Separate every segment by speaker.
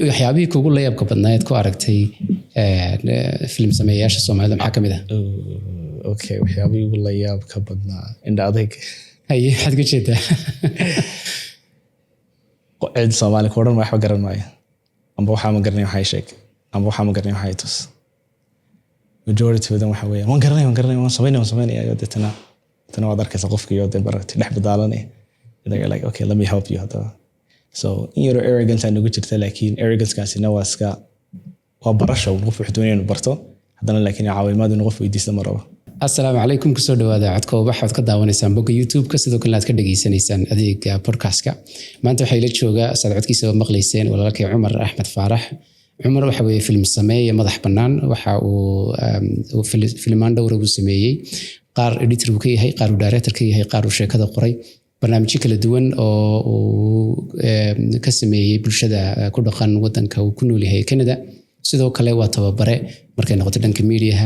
Speaker 1: waxyaabihii kugu la yaabka badnayd ku aragtay film sameeyaasha Soomaalida maxaa kamid ah?
Speaker 2: Okay, waxyaabihii ugu la yaabka badnaa inda adeeg
Speaker 1: haye xad ka jeedaa
Speaker 2: cid Soomaali ku oran waxba garan maayo amba waxa ma garanay waxa sheeg amba waxa ma garanay waxa tus majority wadan waxa weeye waan garanay waan sameynay dadana waad arkaysaa qofkii iyo dad baragtay dhex badaalanay they're like okay let me help you hada so in your arrogance and ugu jirta laakiin arrogance kaasina waa barasho qof wuxuu doonayay inuu barto hadana laakiin caawimaad inuu qof weydiisto maraba. Assalaamu
Speaker 1: calaykum kusoo dhawaada CODKA UBAX waxaad ka daawanaysaan bogga YouTube-ka sidoo kale aad ka dhageysanaysaan adeega podcast-ka. Maanta waxay la joogaa codkiisa maqlayseen walaalkay Omer Farah. Omer waxa weeye film sameeye madax bannaan waxa uu filmaan dhowr uu sameeyay qaar editor uu ka yahay qaar uu director ka yahay qaar uu sheekada qoray barnaamijyo kala duwan oo uu ka sameeyay bulshada ku dhaqan wadanka uu ku nool yahay Canada. Sidoo kale waa tababare markay noqoto dhanka media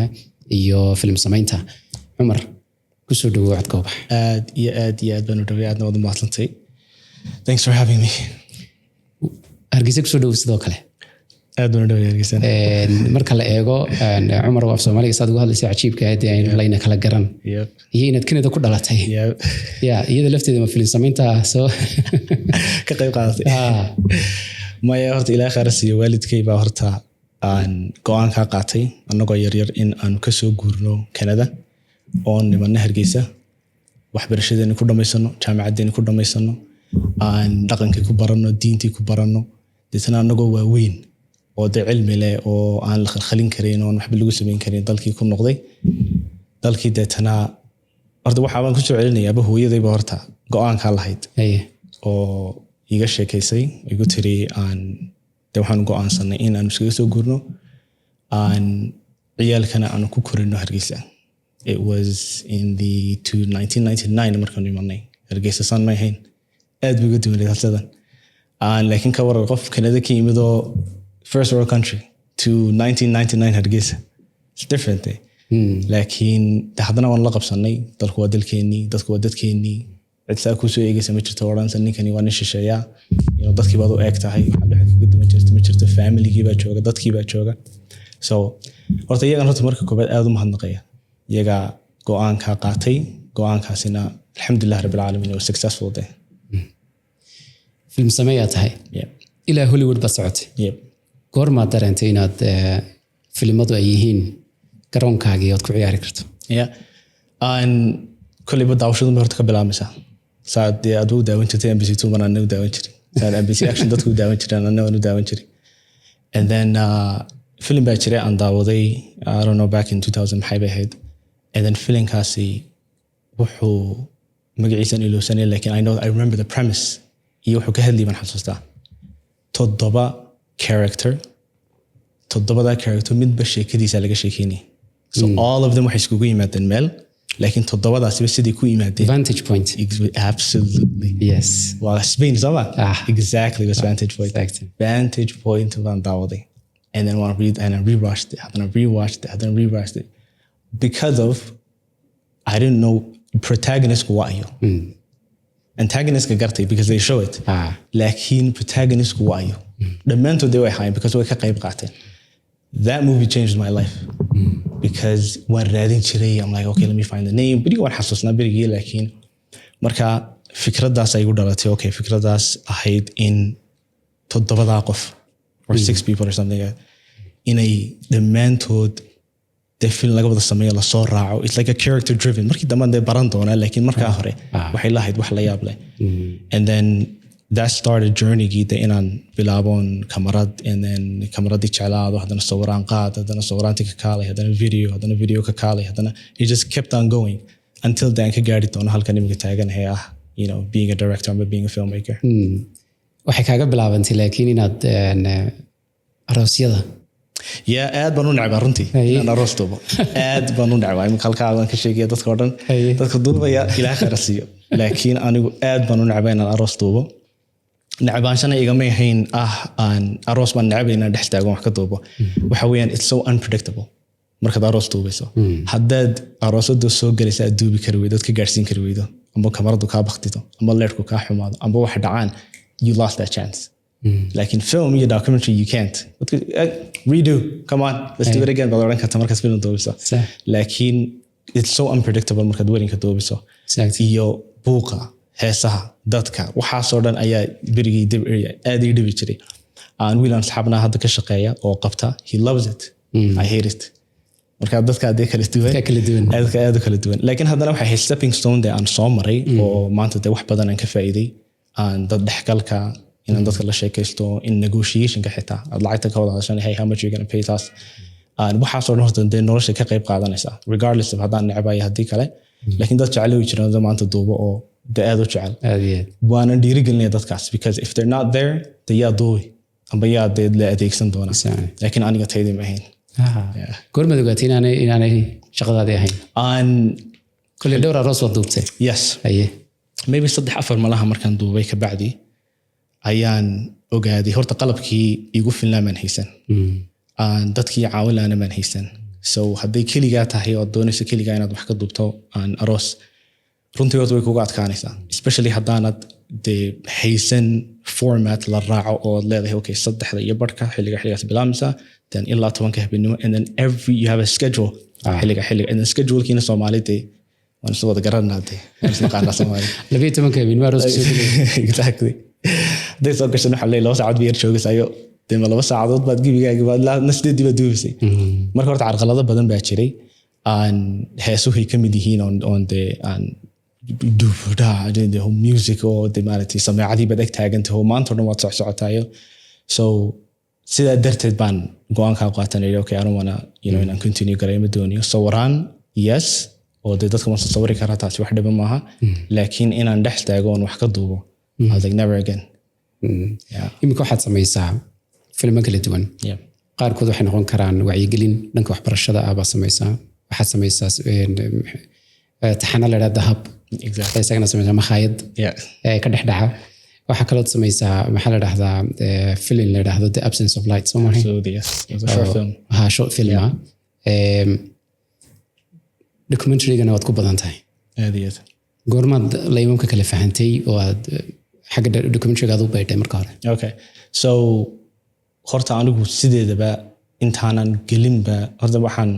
Speaker 1: iyo filinsamaynta. Omer kusoo dhawaad CODKA UBAX.
Speaker 2: aad baan u dhawaad aadna wada maasantay. Thanks for having me.
Speaker 1: Hargeysa kusoo dhawaad sidoo kale.
Speaker 2: aad baan u dhawaad Hargeysa.
Speaker 1: Marka la eego Omer waa Soomaaliga saad ugu hadlaysaa cajiibka ah ee layna kala garan. iyo inaad Canada ku dhalatay. iyada lafteeda ma filinsamaynta soo
Speaker 2: ka qayb qaadatay. maya horta ilaa kharasiyo waalidkay baa horta aan go'aan ka qaatay anagoo yar in aan ka soo guurno Canada oo nimanna Hargeysa waxbarashadeena ku dhameysano jaamacadeena ku dhameysano aan dhaqankii ku barano diintii ku barano dadna anagoo waaweyn oo cilmi leh oo aan la khalkhalin karin oo waxba lagu sameyn karin dalkii ku noqday dalkii dadna horta waxa aan ku soo celinayaa hooyadayba horta go'aan ka lahayd oo iga sheekaysay igu tiri aan waxaan go'aansanay in aan iskaga soo guurno aan ciyaalkana aan ku korino Hargeysa. It was in the 1999 markaan imanay Hargeysa san ma ahayn aad buu ugu duwanay halsadan laakiin ka waran qof Canada ka yimid oo first world country to 1999 Hargeysa it's different laakiin haddana waan la qabsanay dalku waa dalkeenii dadku waa dadkeenii cidsaa ku soo eegaysa ma jirto oransan ninkani waa nin shisheeya dadkii baad u eeg tahay ma jirto family-gii baa jooga dadkii baa jooga so horta iyagan horta marka koobaad aad u mahadnaqaya iyaga go'aanka qaatay go'aankaasina alxamdulillah rabbil caalamiin waa successful day.
Speaker 1: film sameeyaa tahay ilaa Hollywood ba socotay goorma dareentay inaad filimadu ay yihiin garoonkaagii ood ku ciyaari karto?
Speaker 2: aan kulliba daawashadu horta ka bilaabmaysaa saad aad u daawan jirtay NBC2 baan u daawan jiray saad NBC action dadku u daawan jireen anna u daawan jiray and then film baa jiray aan daawaday I don't know back in 2000 maxay ahayd and then filmkaasi wuxuu magaciisa iloosanay laakiin I remember the premise iyo wuxuu ka hadlay baan xasuustaa toddoba character midba sheekadiisa laga sheekeynay so all of them waxay iskugu yimaadeen meel laakiin toddobadaasiba sidii ku yimaadeen
Speaker 1: vantage point
Speaker 2: absolutely
Speaker 1: yes
Speaker 2: waa Spain sama exactly was vantage point baan daawaday and then I rewatched it and I rewatched it because of I didn't know protagonist waa ayo antagonist ka gartay because they show it laakiin protagonist waa ayo dhammaantood way hayn because way ka qayb qaateen. That movie changed my life because when raadin jiray I'm like okay let me find the name but you want xasuusnaa berigii laakiin marka fikradaas ay igu dhalatay okay fikradaas ahayd in toddobada qof or 6 people or something inay dhammaantood the film laga wada sameeyo la soo raaco it's like a character driven markii dambe baran doona laakiin markaa hore waxay lahayd wax la yaab leh and then that started journey gida inaan bilaabon kamarad and then kamaradi jeclaado hadana sawiraan qaad hadana sawiraanti ka kaalay hadana video ka kaalay hadana it just kept on going until then ka gaari doono halkan imika taaganahay being a director or being a filmmaker.
Speaker 1: waxay kaaga bilaabantay laakiin inaad aroosyada
Speaker 2: aad baan u necbaa runtii inaan aroos duubo aad baan u necbaa imika halkaa waan ka sheegaya dadka oo dhan dadka duubaya ilaa kharasiyo laakiin anigu aad baan u necbaa inaan aroos duubo nacbaanshana igama yahayn aan aroos baan necbay inaan dhex taago wax ka duubo waxa weeyaan it's so unpredictable markaad aroos duubayso haddaad aroosada soo galaysa aad duubi kari weydo dadka gaarsiin kari weydo ama kamaradu kaa baktito ama leerku kaa xumaado ama wax dhacaan you lost that chance laakiin film iyo documentary you can't redo come on let's do it again baad oran kartaa markaad film duubiso laakiin it's so unpredictable markaad welinka duubiso iyo buuqa heesaha dadka waxaasoo dhan ayaa berigii aad ii dhibi jiray aan wiil aan asxaabnaa hadda ka shaqeeya oo qabta he loves it I hate it marka dadka aad kala duwan aad kala duwan laakiin haddana waxay stepping stone de aan soo maray oo maanta de wax badan aan ka faa'iiday aan dad dhexgalka inaan dadka la sheekaysto in negotiationka xitaa aad lacagta ka wada hadashan hey how much you going to pay us waxaasoo dhan horta dee nolosha ka qayb qaadanaysa regardless of haddaan necbayo haddii kale laakiin dad jecel way jiraan maanta duubo oo de aad u jecel waana dhiirigelinaya dadkaas because if they're not there de yaa duubi amba yaa dee la adeegsan doona laakiin aniga taydii ma ahayn
Speaker 1: goormaad ogaatay inaanay shaqadaadii ahayn kule dhowr aroos waad duubtay
Speaker 2: yes maybe 3-4 malaha markaan duubay ka bacdi ayaan ogaaday horta qalabkii igu filnaa maan haysan dadkii caawinaana maan haysan so hadday keligaa tahay oo doonayso keligaa inaad wax ka duubto aroos runtii horta way kuga adkaanaysaa especially haddaanad dee haysan format la raaco oo leedahay okay 3 iyo barhka xilligaas bilaabmaysaa then ilaa 10 habeenimo and then you have a schedule xilliga and then schedule-kiina Soomaalida waan soo wada garanaade waan soo qaadnaa Soomaaliya
Speaker 1: 12 habeenimo aroos soo galay
Speaker 2: exactly day soo gashay waxa leeyahay 2 saacadood biir joogaysayo dema 2 saacadood baad gibigaaga baad la nasdeedii baad duubisay marka horta carqalado badan baa jiray aan heesuhu ka mid yihiin on the the whole music oo de maaragtay sameecadii baad ag taagantahay maanta dhan waad socotaayo so sidaa darteed baan go'aanka qaatanay okay I don't wanna inaan continue gareemo doonayo sawiraan yes oo dadka ma sawiri karaa taasi wax dhiba maaha laakiin inaan dhex taago oo wax ka duubo I was like never again
Speaker 1: imika waxaad samaysaa filmo kala duwan qaarkood waxay noqon karaan wacyigelin dhanka waxbarashada ah baa samaysaa waxaad samaysaa taxana la yidhaahdo dahab isagana samaysaa makhaayad ka dhex dhaca waxaa kaloo samaysaa maxaa la yidhaahdaa film la yidhaahdo the absence of light soo mahay short film documentary-gana waad ku badan tahay goormaad laymamka kala fahantay oo aad xagga documentary-ga aad u baydhay marka hore
Speaker 2: okay so horta anigu sideedaba intaanan gelinba horta waxaan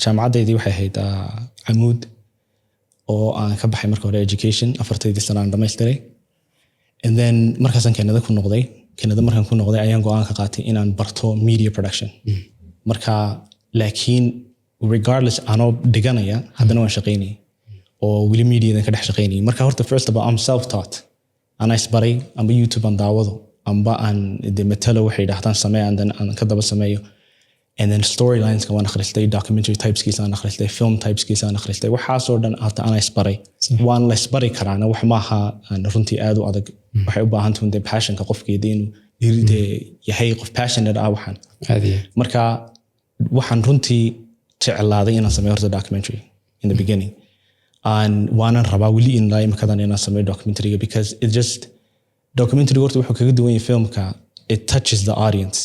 Speaker 2: jaamacaddeydii waxay ahayd camuud oo aan ka baxay marka hore education 4 sano aan dhamaystiray and then markaasaan Canada markaan ku noqday ayaan go'aan ka qaatay inaan barto media production marka laakiin regardless anoo dhiganaya haddana waan shaqaynayay oo weli mediadan ka dhex shaqaynayay marka horta first of all I'm self-taught ana isbaray amba YouTube aan daawado amba aan de matalo waxay dhahdaan samee aan ka daba sameeyo and then storylines ka waan akhristay documentary typeskiisa aan akhristay film typeskiisa aan akhristay waxaasoo dhan hata ana isbaray waan la isbari karaana wax maaha runtii aad u adag waxay u baahan tahay passionka qofkeeda inuu yahay qof passionate waxaan marka waxaan runtii jeclaaday inaan sameeyo horta documentary in the beginning and waanan rabaa weli in laa imakadan inaan sameeyo documentary because it just documentary horta wuxuu kaga duwan yahay filmka it touches the audience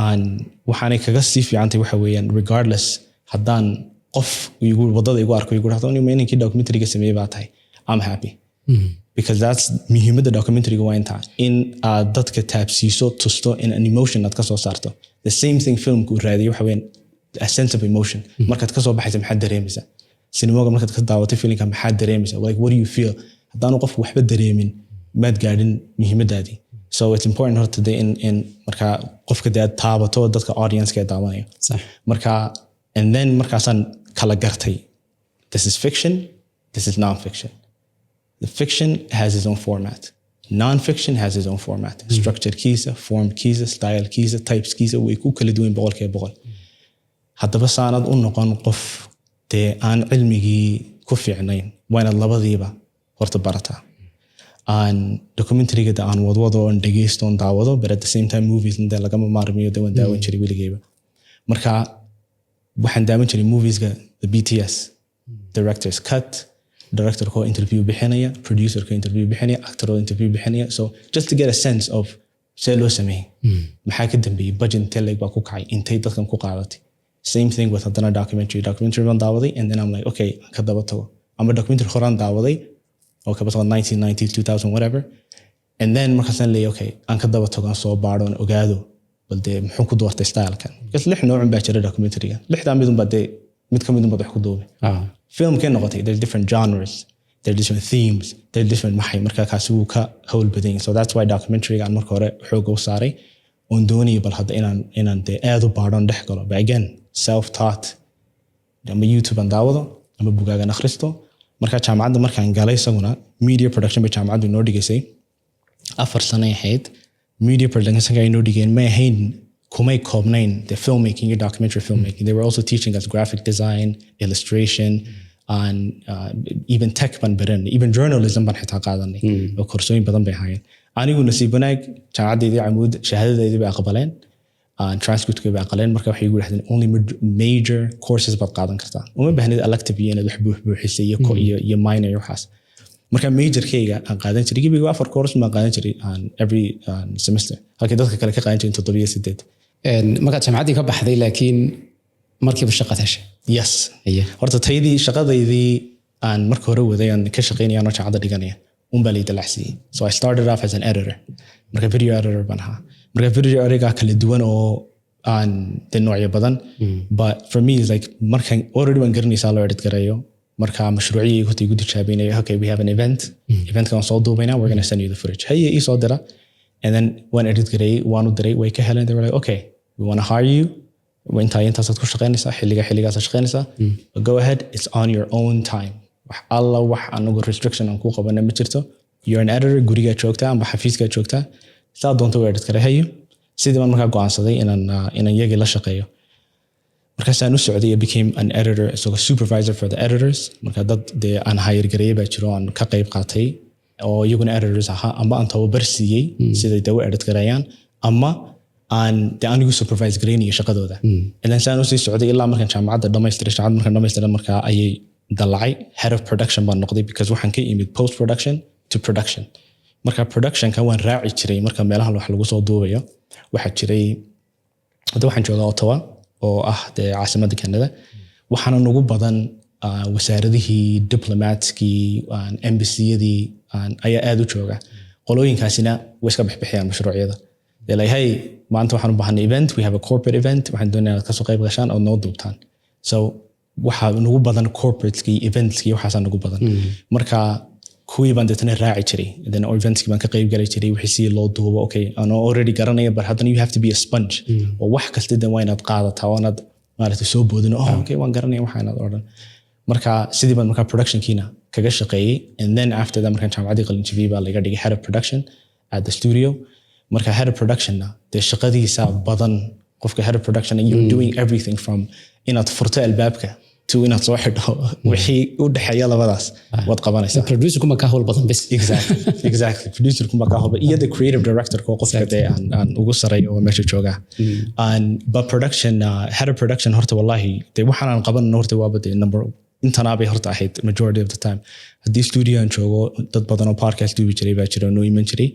Speaker 2: and waxaanay kaga sii fiicantay waxa weeyaan regardless haddaan qof wadada igu arko igu dhahdo inuu meeninkii documentary-ga sameeyay baa tahay I'm happy because that's muhiimadda documentary-ga waa intaa in aad dadka taabsiiso tusto in an emotion aad ka soo saarto the same thing filmku raadiyo waxa weeyaan a sense of emotion markaad ka soo baxaysa maxaad dareemaysaa sinimoga markaad ka daawatay filimka maxaad dareemaysaa like what do you feel haddaanu qofku waxba dareemin maad gaadhin muhiimadaadii so it's important horta de in marka qofka de aad taabato dadka audience-ka daawanayo marka and then markaasaan kala gartay this is fiction this is non-fiction the fiction has its own format non-fiction has its own format structure kiisa form kiisa style kiisa types kiisa way ku kala duwan 100% haddaba saanad u noqon qof dee aan cilmigii ku fiicnayn waa inaad labadiiba horta barataa aan documentary-ga aan wadwado oon dhegeysto oon daawado but at the same time movies inta lagama maarmiyo de waan daawan jiray weligeyba marka waxaan daawan jiray movies-ga the BTS director's cut director-ko interview bixinaya producer-ko interview bixinaya actor-ko interview bixinaya so just to get a sense of see loo sameeyay maxaa ka dambeeyay budget teleg baa ku kacay intay dadkan ku qaadatay same thing with hadana documentary baan daawaday and then I'm like okay ka daba tago ama documentary horaan daawaday oo ka basoo 1990 2000 whatever and then markaasaan leeyahay okay aan ka daba tago aan soo baadho aan ogaado bal dee muxuu ku doortay stylekan because 6 nooc baa jira documentary-ga 6daa midun baa dee mid ka midun baa wax ku duubay filmkay noqotay there's different genres there's different themes there's different maxay markaa kaasi wuu ka hawl badan yahay so that's why documentary-ga aan marka hore xoog u saaray oon doonayay bal hadda inaan dee aad u baadhoon dhex galo but again self taught ama YouTube aan daawado ama bugaagan akhristo markaa jaamacadda markaan galay isaguna media production bay jaamacaddu inoo dhigaysay 4 sano ahayd media production ay inoo dhigeen ma ahayn kumay koobnayn the filmmaking iyo documentary filmmaking they were also teaching us graphic design illustration and even tech ban baran even journalism ban xitaa qaadanay oo koorsooyin badan bay ahaayeen anigu nasiib wanaag jaamacaddeedii camuud shahaadadeedii bay aqbaleen transcript bay aqbaleen marka waxay igu yiraahdeen only major courses baad qaadan kartaa uma baahnid elective iyo inaad wax buuxisay iyo minor iyo waxaas marka majorkayga aan qaadan jiray gibiga 4 course ma qaadan jiray every semester halkii dadka kale ka qaadan jireen 7 iyo 8
Speaker 1: marka jaamacaddii ka baxday laakiin markiiba shaqo heshay
Speaker 2: yes horta taydii shaqadaydii aan marka hore waday aan ka shaqeynayay aan jaamacadda dhiganaya baa lay dalacsiyay so I started off as an editor marka video editor baan ahaa marka video editor kala duwan oo aan de noocyo badan but for me is like markan already waan garanaysaa loo edit garayo marka mashruuciyay ku tigu tijaabinaya okay we have an event kan soo duubayna we're going to send you the footage hey ii soo dira and then when edit garay waan u diray way ka heleen they were like okay we want to hire you intaas ku shaqeynaysaa xilligaas shaqeynaysaa but go ahead it's on your own time wax anagu restriction aan ku qabana ma jirto you're an editor guriga joogtaa ama xafiiska joogtaa saa doonto u edit gareeyo sidii baan markaa go'aansaday inaan iyagii la shaqeeyo markaasaan u socday I became an editor so a supervisor for the editors marka dad dee aan hire gareeyay baa jiro aan ka qayb qaatay oo iyaguna editors ahaa ama aan tababar siiyey siday dawo edit gareeyaan ama aan dee anigu supervise gareynayay shaqadooda ilan saan u sii socday ilaa markaan jaamacadda dhamaystiray markaa ayay dalacay head of production baan noqday because waxaan ka imid post production to production marka productionka waan raaci jiray marka meelaha wax lagu soo duubayo waxaa jiray hadda waxaan joogaa Ottawa oo ah dee caasimadda Canada waxaana nagu badan wasaaradihii diplomatskii embassy-yadii ayaa aad u jooga qolooyinkaasina way iska bixbixiyaan mashruucyada they're like hey maanta waxaan u baahanay event we have a corporate event waxaan doonayaa inaad ka soo qayb gashaan oo noo duubtaan so waxaa nagu badan corporateskii eventskii waxaasaa nagu badan marka kuwii baan deetana raaci jiray then eventskii baan ka qayb galay jiray wixii si loo duubo okay anoo already garanaya but haddana you have to be a sponge oo wax kasta dan waa inaad qaadataa oo inaad maaragtay soo boodin oh okay waan garanaya waxa inaad odhan marka sidii baan markaa productionkiina kaga shaqeeyey and then after that markaan jaamacaddii qalinjibiyey baa laga dhigay head of production at the studio marka head of productionna dee shaqadiisa badan qofka head of production and you're doing everything from inaad furto albaabka to inaad soo xidho wixii u dhaxeeya labadaas waad qabanaysaa
Speaker 1: producer kuma ka hawl badan bas
Speaker 2: exactly producer kuma ka hawl iyo the creative director ko qofka dee aan ugu sareeyo oo meesha jooga but production head of production horta wallahi dee waxaan aan qaban horta waa bad number intana bay horta ahayd majority of the time haddii studio aan joogo dad badan oo podcast duubi jiray baa jira noo iman jiray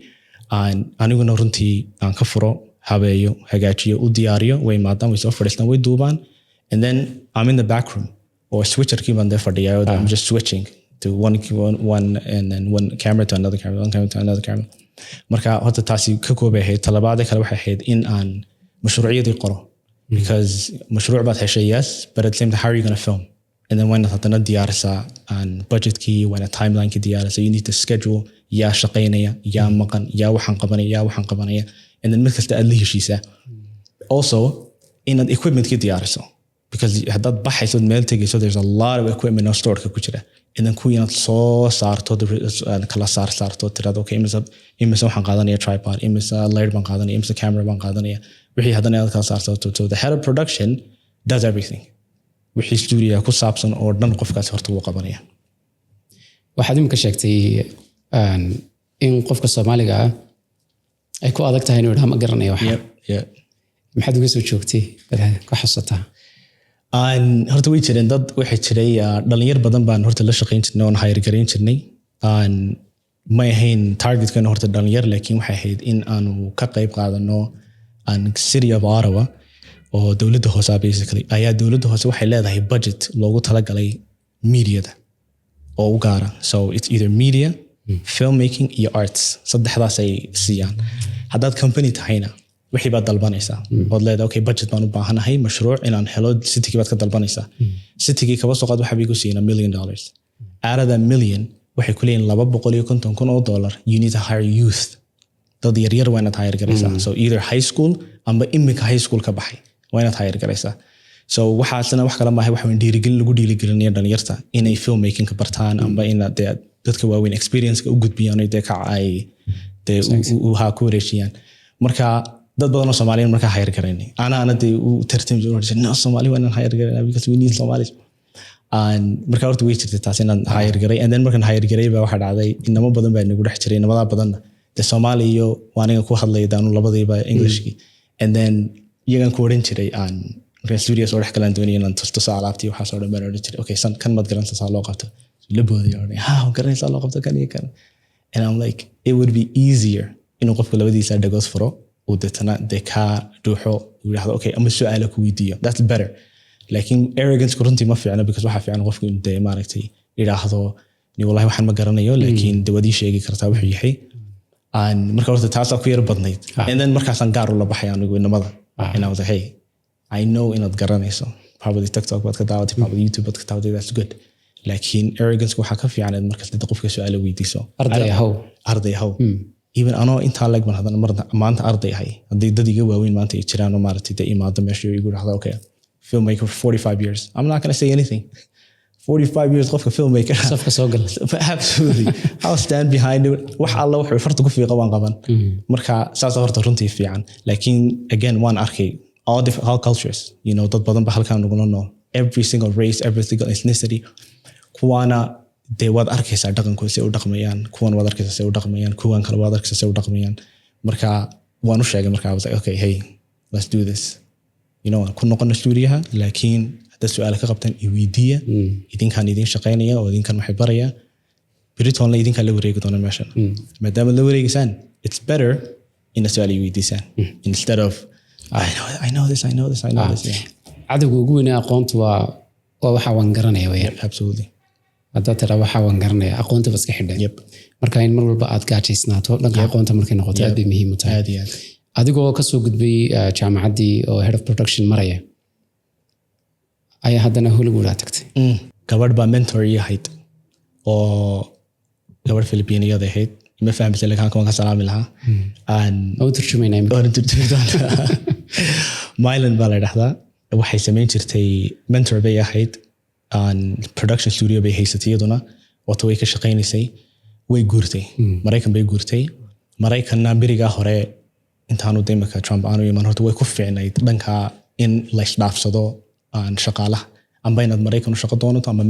Speaker 2: aniguna runtii aan ka furo habeeyo hagaajiyo u diyaariyo way maadaan way soo fadhiistaan way duubaan and then I'm in the back room or switcherkii baan dee fadhiyaa I'm just switching to one and then one camera to another camera one camera to another camera marka horta taasi ka koobay ahayd talabaad kale waxay ahayd in aan mashruucyadii qoro because mashruuc baad heshay yes but at the same time how are you going to film and then when hadana diyaarisa and budgetkii when a timelinekii diyaarisa you need to schedule yaa shaqeynaya yaa maqan yaa waxaan qabanaya and then mid kasta aad la heshiisaa also inaad equipmentkii diyaariso because haddaad baxayso meel tegayso there's a lot of equipment oo storeka ku jira and then kuwii inaad soo saarto kala saarto tirada okay imisa waxaan qaadanaya tripod imisa light baan qaadanaya imisa camera baan qaadanaya wixii haddana inaad kala saarto so the head of production does everything wixii studio ku saabsan oo dhan qofkaasi horta wuu qabanaya
Speaker 1: waxaad imika sheegtay in qofka Soomaaliga ah ay ku adag tahay inuu idhaa ma garanayo waxa maxaad uga soo joogtay ku xasuusataa
Speaker 2: horta way jireen dad waxay jiray dhalinyar badan baan horta la shaqeyn jirnay oon hire gareyn jirnay may ahayn targetkana horta dhalinyar laakiin waxay ahayd in aanu ka qayb qaadano city of Ottawa oo dowladda hoose basically ayaa dowladda hoose waxay leedahay budget loogu talagalay mediada oo u gaara so it's either media filmmaking iyo arts saddexdaas ay siiyaan haddaad company tahayna wixii baad dalbanaysaa ood leedahay okay budget baan u baahanahay mashruuc inaan helo citygii baad ka dalbanaysaa citygii kaba soo qaad waxaa biigu siina $1 million out of that million waxay ku leeyihin $250,000 you need to hire youth dad yaryar waa inaad hire garaysaa so either high school amba imika high school ka baxay waa inaad hire garaysaa so waxaasna wax kala maahay waxa dhiirigelin lagu dhiirigelinayo dhalinyarta inay filmmaking ka bartaan amba in dadka waaweyn experience-ka u gudbiyaan oo ka ay ha ku wareejiyaan marka dad badan oo Soomaaliyeed marka hire garanay ana u tartam jiro no Soomaali waan hire garanay because we need Somalis and marka horta way jirtay taas inaan hire garay and then markaan hire garay baa waxa dhacday inamo badan baa nagu dhex jiray inamada badan de Soomaali iyo waaniga ku hadlaydaanu labadiiba Englishki and then iyagan ku oran jiray aan studios oo dhex kala doonayeen aan tusto alaabtii waxa soo dhammaan oran jiray okay san kan mad garanaysaa loo qabto la boodiyo garanaysaa loo qabto kan iyo kan and I'm like it would be easier inuu qofka labadiisa dhagood furo oo dadana de ka duuxo yiraahdo okay ama su'aalo ku weydiiyo that's better laakiin arrogance runtii ma fiicna because waxa fiican qofku inta maaragtay yiraahdo ni wallahi waxaan ma garanayo laakiin dawadii sheegi kartaa wuxuu yahay and marka horta taas ku yar badnayd and then markaasaan gaar u la baxay anigu inamada and I was like hey I know inaad garanayso probably TikTok baad ka daawatay probably YouTube baad ka daawatay that's good laakiin arrogance waxa ka fiican markaas dad qofka su'aalo weydiiso arday how even ano inta lag man hadana maanta arday hay hadii dad iga waaweyn maanta ay jiraan oo maartay imaado meesha igu raxdo okay filmmaker for 45 years I'm not going to say anything 45 years qofka filmmaker
Speaker 1: safka soo gal
Speaker 2: absolutely I'll stand behind it wax alla wuxuu farta ku fiiqo waan qaban marka saas horta runtii fiican laakiin again one arkay all cultures you know dad badan ba halkaan ugu nool every single race every single ethnicity kuwana they wad arkaysa dhaqankooda si u dhaqmayaan kuwan wad arkaysa si u dhaqmayaan kuwan kale wad arkaysa si u dhaqmayaan marka waan u sheegay marka I was like okay hey let's do this you know kun noqon stuudiyaha laakiin hada su'aal ka qabtan iweydiya idinkaan idin shaqeynaya oo idinkaan waxay baraya biriton la idinkaan la wareegi doona meesha maadaama la wareegisaan it's better in a su'aal iweydiisaan instead of I know this
Speaker 1: cadawga ugu weyn aqoontu waa waxa waan garanaya weeyaan
Speaker 2: absolutely
Speaker 1: hadda tira waxa waan garanaya aqoonta bas ka xidhay marka in mar walba aad gaajaysnaato dhanka aqoonta markay noqoto aad bay muhiim u tahay adigoo ka soo gudbay jaamacaddii oo head of production maraya ayaa haddana Hollywood aad tagtay
Speaker 2: gabadh baa mentor ii ahayd oo gabadh Filipiiniyada ahayd ma fahamtay lakaan ka salaami lahaa
Speaker 1: oo turjumaynaa
Speaker 2: Mylan baa la dhahdaa waxay sameyn jirtay mentor bay ahayd production studio bay haysatay iyaduna wato way ka shaqeynaysay way guurtay Mareykan bay guurtay Mareykanna biriga hore intaanu deemaka Trump aanu iman horta way ku fiicnayd dhanka in la isdhaafsado shaqaalaha amba inaad Mareykan u shaqo doonato ama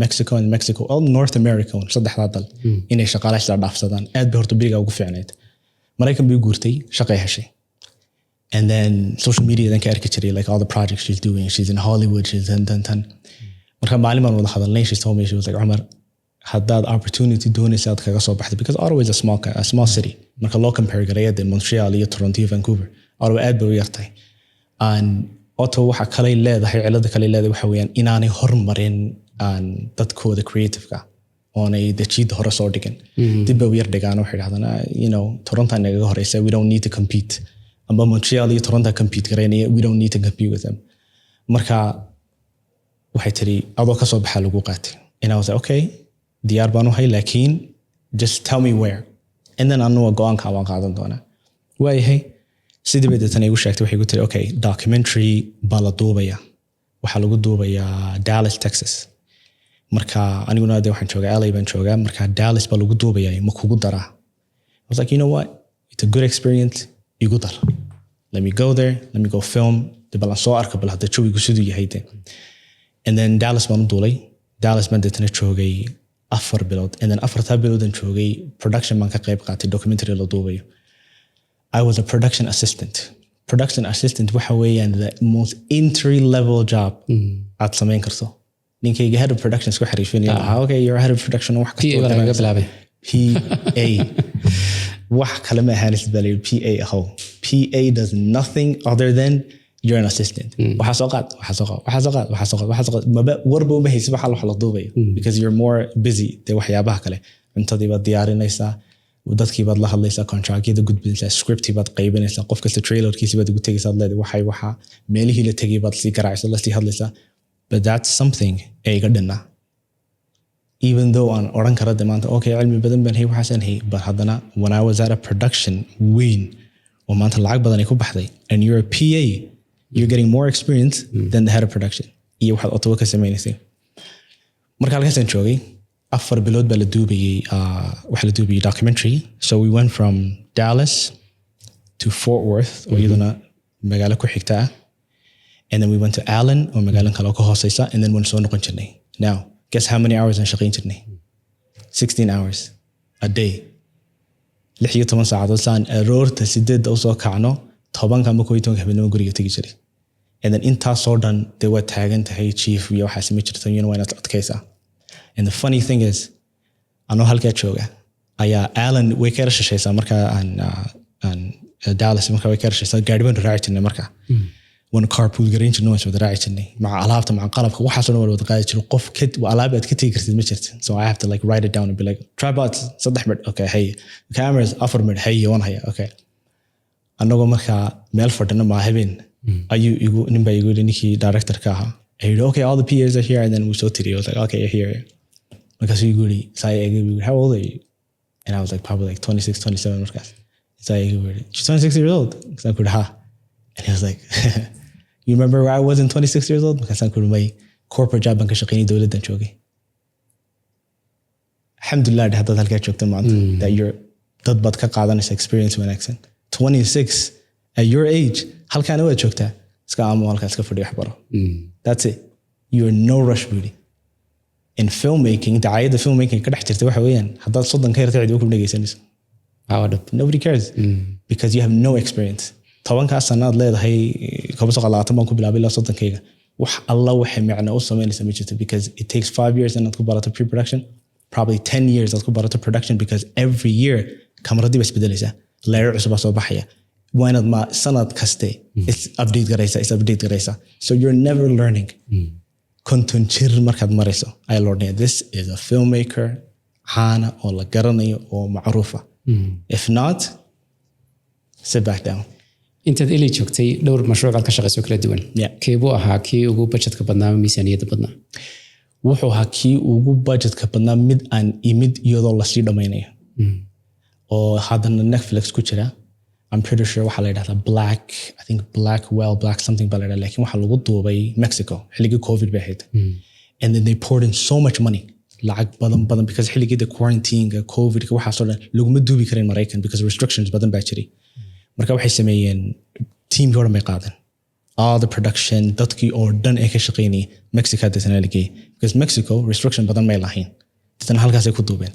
Speaker 2: Mexico all North America saddexda dal inay shaqaalaha isla dhaafsadaan aad bay horta biriga ugu fiicnayd Mareykan bay guurtay shaqay heshay and then social media then ka arki jiray like all the projects she's doing she's in Hollywood she's done marka maaliman wada hadalnay she told me she was like Omer haddaad opportunity doonaysa aad kaga soo baxdo because Ottawa is a small city marka loo compare gareeyada Montreal iyo Toronto iyo Vancouver Ottawa aad bay u yartahay and Ottawa waxa kale leedahay cilada kale leedahay waxa weeyaan inaanay horumarin dadkooda creative-ka oonay dajiid hore soo dhigan dib bay u yar dhigaan waxay dhahdaan you know Toronto naga horeysa we don't need to compete amba Montreal iyo Toronto compete gareynaya we don't need to compete with them marka waxay tiri adoo ka soo baxaa lagu qaatay and I was like okay diyaar baan u hay laakiin just tell me where and then anu go'aanka waan qaadan doonaa waayahay sidii bay dadana igu sheegtay waxay igu tiri okay documentary baa la duubaya waxaa lagu duubayaa Dallas Texas marka aniguna waxaan joogaa LA baan joogaa marka Dallas baa lagu duubayaa ma kugu daraa I was like you know what it's a good experience igu dar let me go there let me go film the balance soo arka bal hadda jawigu siduu yahay and then Dallas baan u duulay Dallas baan dadana joogay 4 bilood and then 4 bilood aan joogay production baan ka qayb qaatay documentary la duubayo I was a production assistant waxa weeyaan the most entry level job aad sameyn karto ninkayga head of production isku xariifinaya okay you're head of production wax
Speaker 1: kasta oo laga bilaabay
Speaker 2: PA wax kale ma ahaan isbaalay PA does nothing other than you're an assistant waxa soo qaad maba warba uma haysid waxa la duubayo because you're more busy de waxyaabaha kale cuntadii baad diyaarinaysaa dadkii baad la hadlaysaa, contractyada gudbinaysaa, scriptii baad qaybinaysaa, qof kasta trailerkiisi baad ugu tegaysaa, ad leedahay waxa meelihii la tegay baad sii garaacaysaa, la sii hadlaysaa. But that's something ee iga dhinna. Even though aan oran karo de maanta okay cilmi badan baan hay waxaan hay, but haddana when I was at a production weyn oo maanta lacag badan ay ku baxday, and you're a PA, you're getting more experience than the head of production. Iyo waxaad Ottawa ka samaynaysay. Marka halkaasaan joogay 4 bilood baa la duubayay, waxa la duubayay documentary. So we went from Dallas to Fort Worth, oo iyaduna magaalo ku xigta ah. And then we went to Allen, oo magaalo kale oo ka hooseysa, and then waan soo noqon jirnay. Now, guess how many hours aan shaqayn jirnay? 16 hours a day. 16 saacadood saan aroorta 8 usoo kacno, 10 ama 12 habeenimo guriga tagi jiray. And then intaasoo dhan dee waa taagan tahay chief iyo waxaas ma jirto, waa inaad adkaysaa. And the funny thing is, anoo halkaa jooga ayaa Allen way ka rashaysaa markaa aan Dallas markaa way ka rashaysaa, gaari baan raaci jirnay markaa. Waan carpool garayn jirnay, waan wada raaci jirnay, maca alaabta, maca qalabka, waxaasoo dhan wada qaadi jiray. Qof alaab aad ka tegi kartid ma jirto. So I have to like write it down and be like, tripods 3 minute, okay, hey. Cameras 4 minute, hey, waan haya, okay. Anagoo markaa meel fadhina ma habeen ayuu nin baa igu yidhi ninkii director-ka ahaa. He said, okay, all the PAs are here, and then we saw Tiri. I was like, okay, you're here. Because he goody, how old are you? And I was like, probably like 26, 27. So she's 26 years old. So I could, and he was like, you remember where I was in 26 years old? Because I could my corporate job and kashaqini dawlad dan joogay. Alhamdulillah, hadda halka joogtan maanta that you're dad bad ka qaadanaysa experience wanaagsan. 26 at your age, halkaan waa joogtaa. Iska amo halkaas ka fadhiyo waxbaro. That's it. You're no rush beauty. In filmmaking, daayada filmmaking ka dhex jirta waxa weeyaan haddaad 30 ka yartay cid ku dhageysanayso. Nobody cares because you have no experience. 10 sanaad leedahay kaba soo qalaatan baan ku bilaabay ilaa 30kayga. Wax alla waxa macna u sameynaysa ma jirto because it takes 5 years inaad ku barato pre-production, probably 10 years inaad ku barato production because every year kamaradii baa isbedelaysa, layer cusub soo baxaya. Why not ma sanad kaste it's update garaysa. So you're never learning. Konton jir markaad marayso ay learning this is a filmmaker hana oo la garanayo oo macruufa. If not, sit back down.
Speaker 1: intaad ilaa joogtay dhowr mashruuc aad ka shaqayso kala duwan. Keebuu ahaa kii ugu budgetka badnaa miisaaniyadda badnaa?
Speaker 2: Wuxuu ahaa kii ugu budgetka badnaa mid aan imid iyadoo la sii dhamaynayo. Oo haddana Netflix ku jira. I'm pretty sure waxa la yiraahdaa Black something baa la yiraahdaa, laakiin waxa lagu duubay Mexico xilligii COVID bay ahayd. And then they poured in so much money, lacag badan because xilligii quarantine COVID waxa soo dhan laguma duubi karin Mareykan because restrictions badan baa jiray. Marka waxay sameeyeen team hore may qaadan all the production dadkii oo dhan ee ka shaqeynay Mexico dadana ligay because Mexico restriction badan may lahayn, dadana halkaas ay ku duubeen.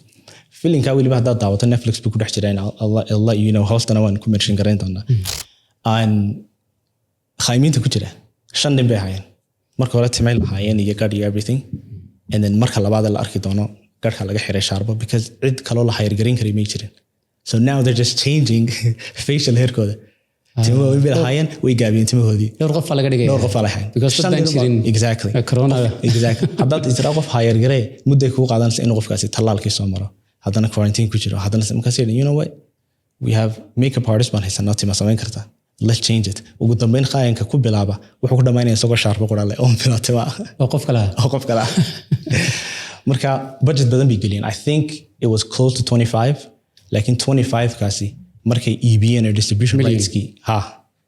Speaker 2: Filinka waliba hadda daawato Netflix buu ku dhex jiray. Allah you know hostana waan ku mention gareyn doonaa. Aan khayminta ku jira 5 nin bay hayeen. Marka hore timay lahaayeen iyo gaadhay everything, and then marka labaad la arki doono gaadhka laga xiray shaarbo because cid kale la hayr gareyn karay ma jirin. So now they're just changing facial hair kooda. Timo way lahaayeen way gaabiyeen timohoodii.
Speaker 1: Dhowr qof laga dhigay.
Speaker 2: Dhowr qof lahayn.
Speaker 1: Because dadaan jirin
Speaker 2: exactly.
Speaker 1: Corona.
Speaker 2: Exactly. Hadda isra qof hayr garay muddo ku qaadanaysa in qofkaasi talaalkii soo maro. Haddana quarantine ku jiro, haddana markaas you know what, we have makeup artist baan haysanaa tima samayn karta, let's change it. Ugu dambeyn qaayanka ku bilaaba wuxuu ku dhamaynaya isagoo shaarbo quraale oo bilaatay
Speaker 1: oo qof kale
Speaker 2: marka budget badan bay geliyeen. I think it was close to 25, laakiin 25 kaasi markay EBN or distribution rights ki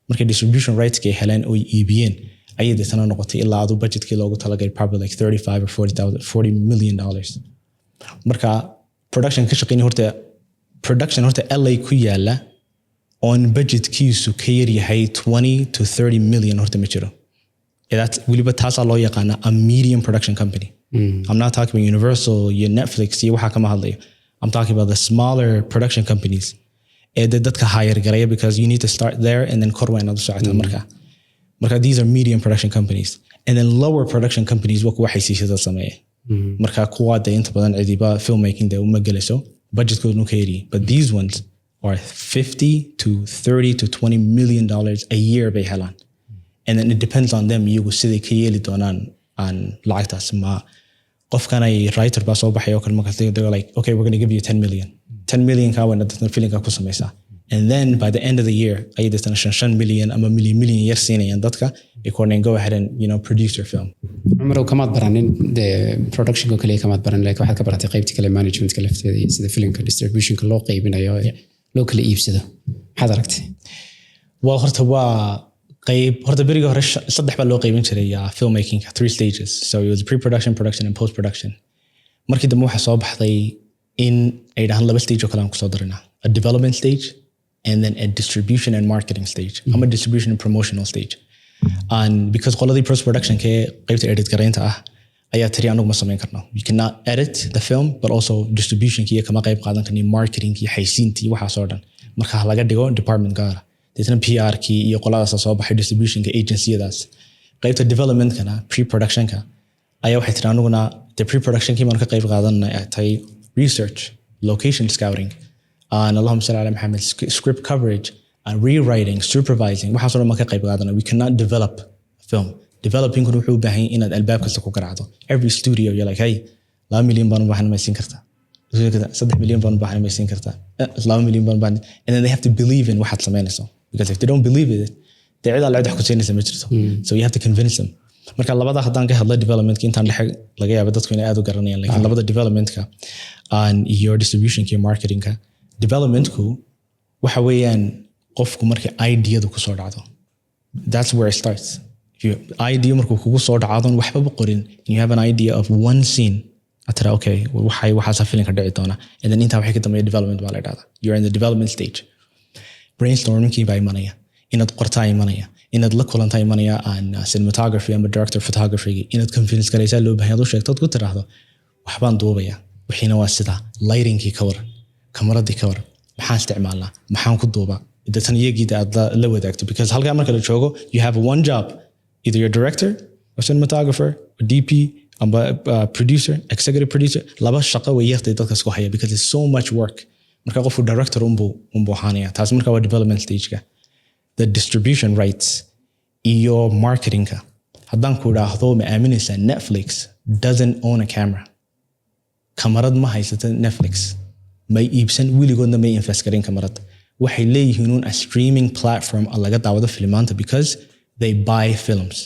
Speaker 2: markay distribution rights ki heleen oo EBN ayay dadana noqotay ilaa adu budgetkii loogu talagalay probably like 35 or 40 million dollars. Marka production ka shaqeynay horta LA ku yaala on budget kiisu ka yar yahay 20 to 30 million horta ma jiro. That's waliba taas loo yaqaan a medium production company. I'm not talking about Universal, your Netflix, iyo waxa kama hadlayo. I'm talking about the smaller production companies. Dadka hire garaya because you need to start there and then korwa inaad socota marka these are medium production companies, and then lower production companies waxay siisada sameeyay. Marka kuwa inta badan cidiba filmmaking de uma geliso budget ko nu ka yari, but these ones are 50 to 30 to 20 million dollars a year bay helaan, and then it depends on them iyagu sidii ka yeeli doonaan aan lacagtaas. Ma qofkan ay writer ba soo baxay oo kale markaas they're like okay we're going to give you 10 10 million ka wayna dadna filinka ku samaysaa. And then by the end of the year ay dadna 5 million ama million yar siinayaan dadka according go ahead and produce your film.
Speaker 1: Umar kamaad baranin the production ko kaliya kamaad baran like waxaad ka baratay qaybta kale management ka lafteeda iyo sida filimka distribution ka loo qaybinayo loo kala iibsado. Maxaad aragtay?
Speaker 2: Well, horta beriga hore 3 baa loo qaybin jiray filmmaking 3 stages. So it was pre-production, production and post-production. Markii dambe waxa soo baxday in ay dhahan 2 stage oo kale aan ku soo darinaa. A development stage and then a distribution and marketing stage. Ama distribution and promotional stage. And because qoladii post-production ke qaybta edit garaynta ayaa tiri anagu ma samayn karno. You cannot edit the film but also distribution kiya kama qayb qaadan karni, marketing kiya xaysiintii waxa soo dhan. Marka laga dhigo department gaar deetna PR kii iyo qoladaas soo baxay distribution ka agency-daas. Qaybta development kana pre-production ka ayaa waxay tiri anaguna the pre-production kii marka qayb qaadanay ay research, location scouting, and Allahumma salli ala Muhammad, script coverage, and rewriting, supervising. Waxa soo marka qayb qaadanay. We cannot develop a film. Developing wuxuu u baahan yahay inaad albaab kasta ku garaacdo. Every studio you're like, hey, 2 million baan u baahan ma siin kartaa. 3 million baan u baahan ma siin kartaa. 2 million baan and then they have to believe in waxaad samaynayso. Because if they don't believe it, they cid alla wax ku siinaysa ma jirto. So you have to convince them. Marka labada haddaan ka hadlay development ka intaan laga yaabo dadku inay aad u garanayaan laakiin labada development ka and your distribution ka marketing ka development ku waxa weeyaan qofku markii ideadu ku soo dhacdo. That's where it starts. If you idea markuu kugu soo dhacdo waxba ba qorin and you have an idea of one scene atara okay waxa filinka dhici doona and then inta waxay ka dambeeyay development baa la dhahdaa. You're in the development stage. Brainstorming kii baa imanaya inaad qortaa imanaya inaad la kulantaa imanaya aan cinematography ama director photography inaad convince garaysaa loo baahan yahay u sheegtad ku tiraahdo waxbaan duubaya wixiina waa sida lightingkii ka waran kamaradii ka waran maxaan isticmaalnaa maxaan ku duubaa dadtan iyagiida aad la wadaagto because halkaa marka la joogo you have one job either you're a director or cinematographer or DP amba producer executive producer laba shaqo way yartay dadka isku haya because it's so much work. Marka qofku director umbu haanaya taas marka waa development stage ka. The distribution rights iyo marketing ka haddaan ku dhaahdo ma aaminaysaa Netflix doesn't own a camera. Kamarad ma haysata Netflix may iibsan wiligoodna may invest garin kamarad. Waxay leeyihiin a streaming platform laga daawado filmaanta because they buy films.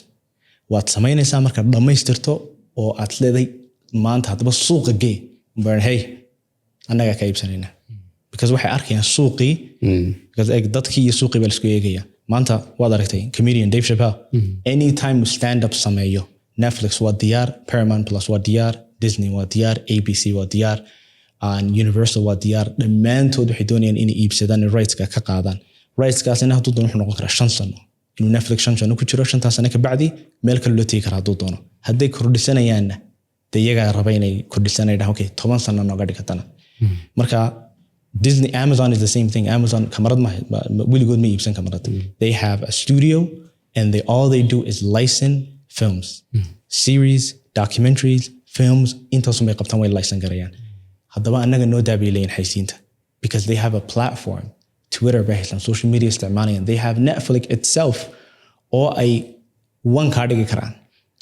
Speaker 2: Waad samaynaysaa marka dhamaystirto oo aad leedahay maanta hadaba suuqa gee but hey anaga ka iibsanayna because waxay arkayaan suuqii because dadkii iyo suuqii baa isku eegaya maanta waad aragtay comedian Dave Chappelle anytime we stand up sameeyo Netflix waa diyaar, Paramount Plus waa diyaar, Disney waa diyaar, ABC waa diyaar, and Universal waa diyaar. Dhammaantood waxay doonayaan inay iibsadaan rightska ka qaadaan. Rightskaasina hadduu doono wuxuu noqon karaa 5 sano inuu Netflix 5 sano ku jiro 5 sano ka bacdi meel kale loo tegi karaa hadduu doono. Hadday kordhisanayaanna dee iyagaa raba inay kordhisanayaan okay 10 sano nooga dhigtana. Marka Disney, Amazon is the same thing. Amazon kamarad ma wiligood ma iibsan kamarad. They have a studio and all they do is license films, series, documentaries, films. Intaas may qabtaan way license garayaan. Haddaba anaga noo daabiilayn xaysiinta because they have a platform, Twitter, bahaysan social media isticmaalayaan. They have Netflix itself oo ay one ka dhigi karaan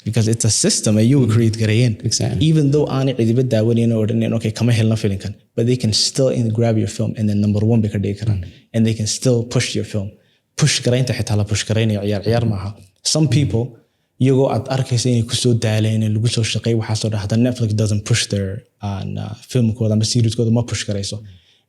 Speaker 2: because it's a system that you create garayeen.
Speaker 1: Exactly.
Speaker 2: Even though aanay cidiba daawanayeen oo dhan okay kama helna filinkan but they can still grab your film and then number 1 bay ka dhigi karaan and they can still push your film. Push garaynta xitaa la push garaynaya ciyaar maaha. Some people iyagoo aad arkaysa inay ku soo daaleen in lagu soo shaqeey waxa soo dhahda Netflix doesn't push their filmkooda ama serieskooda ma push garayso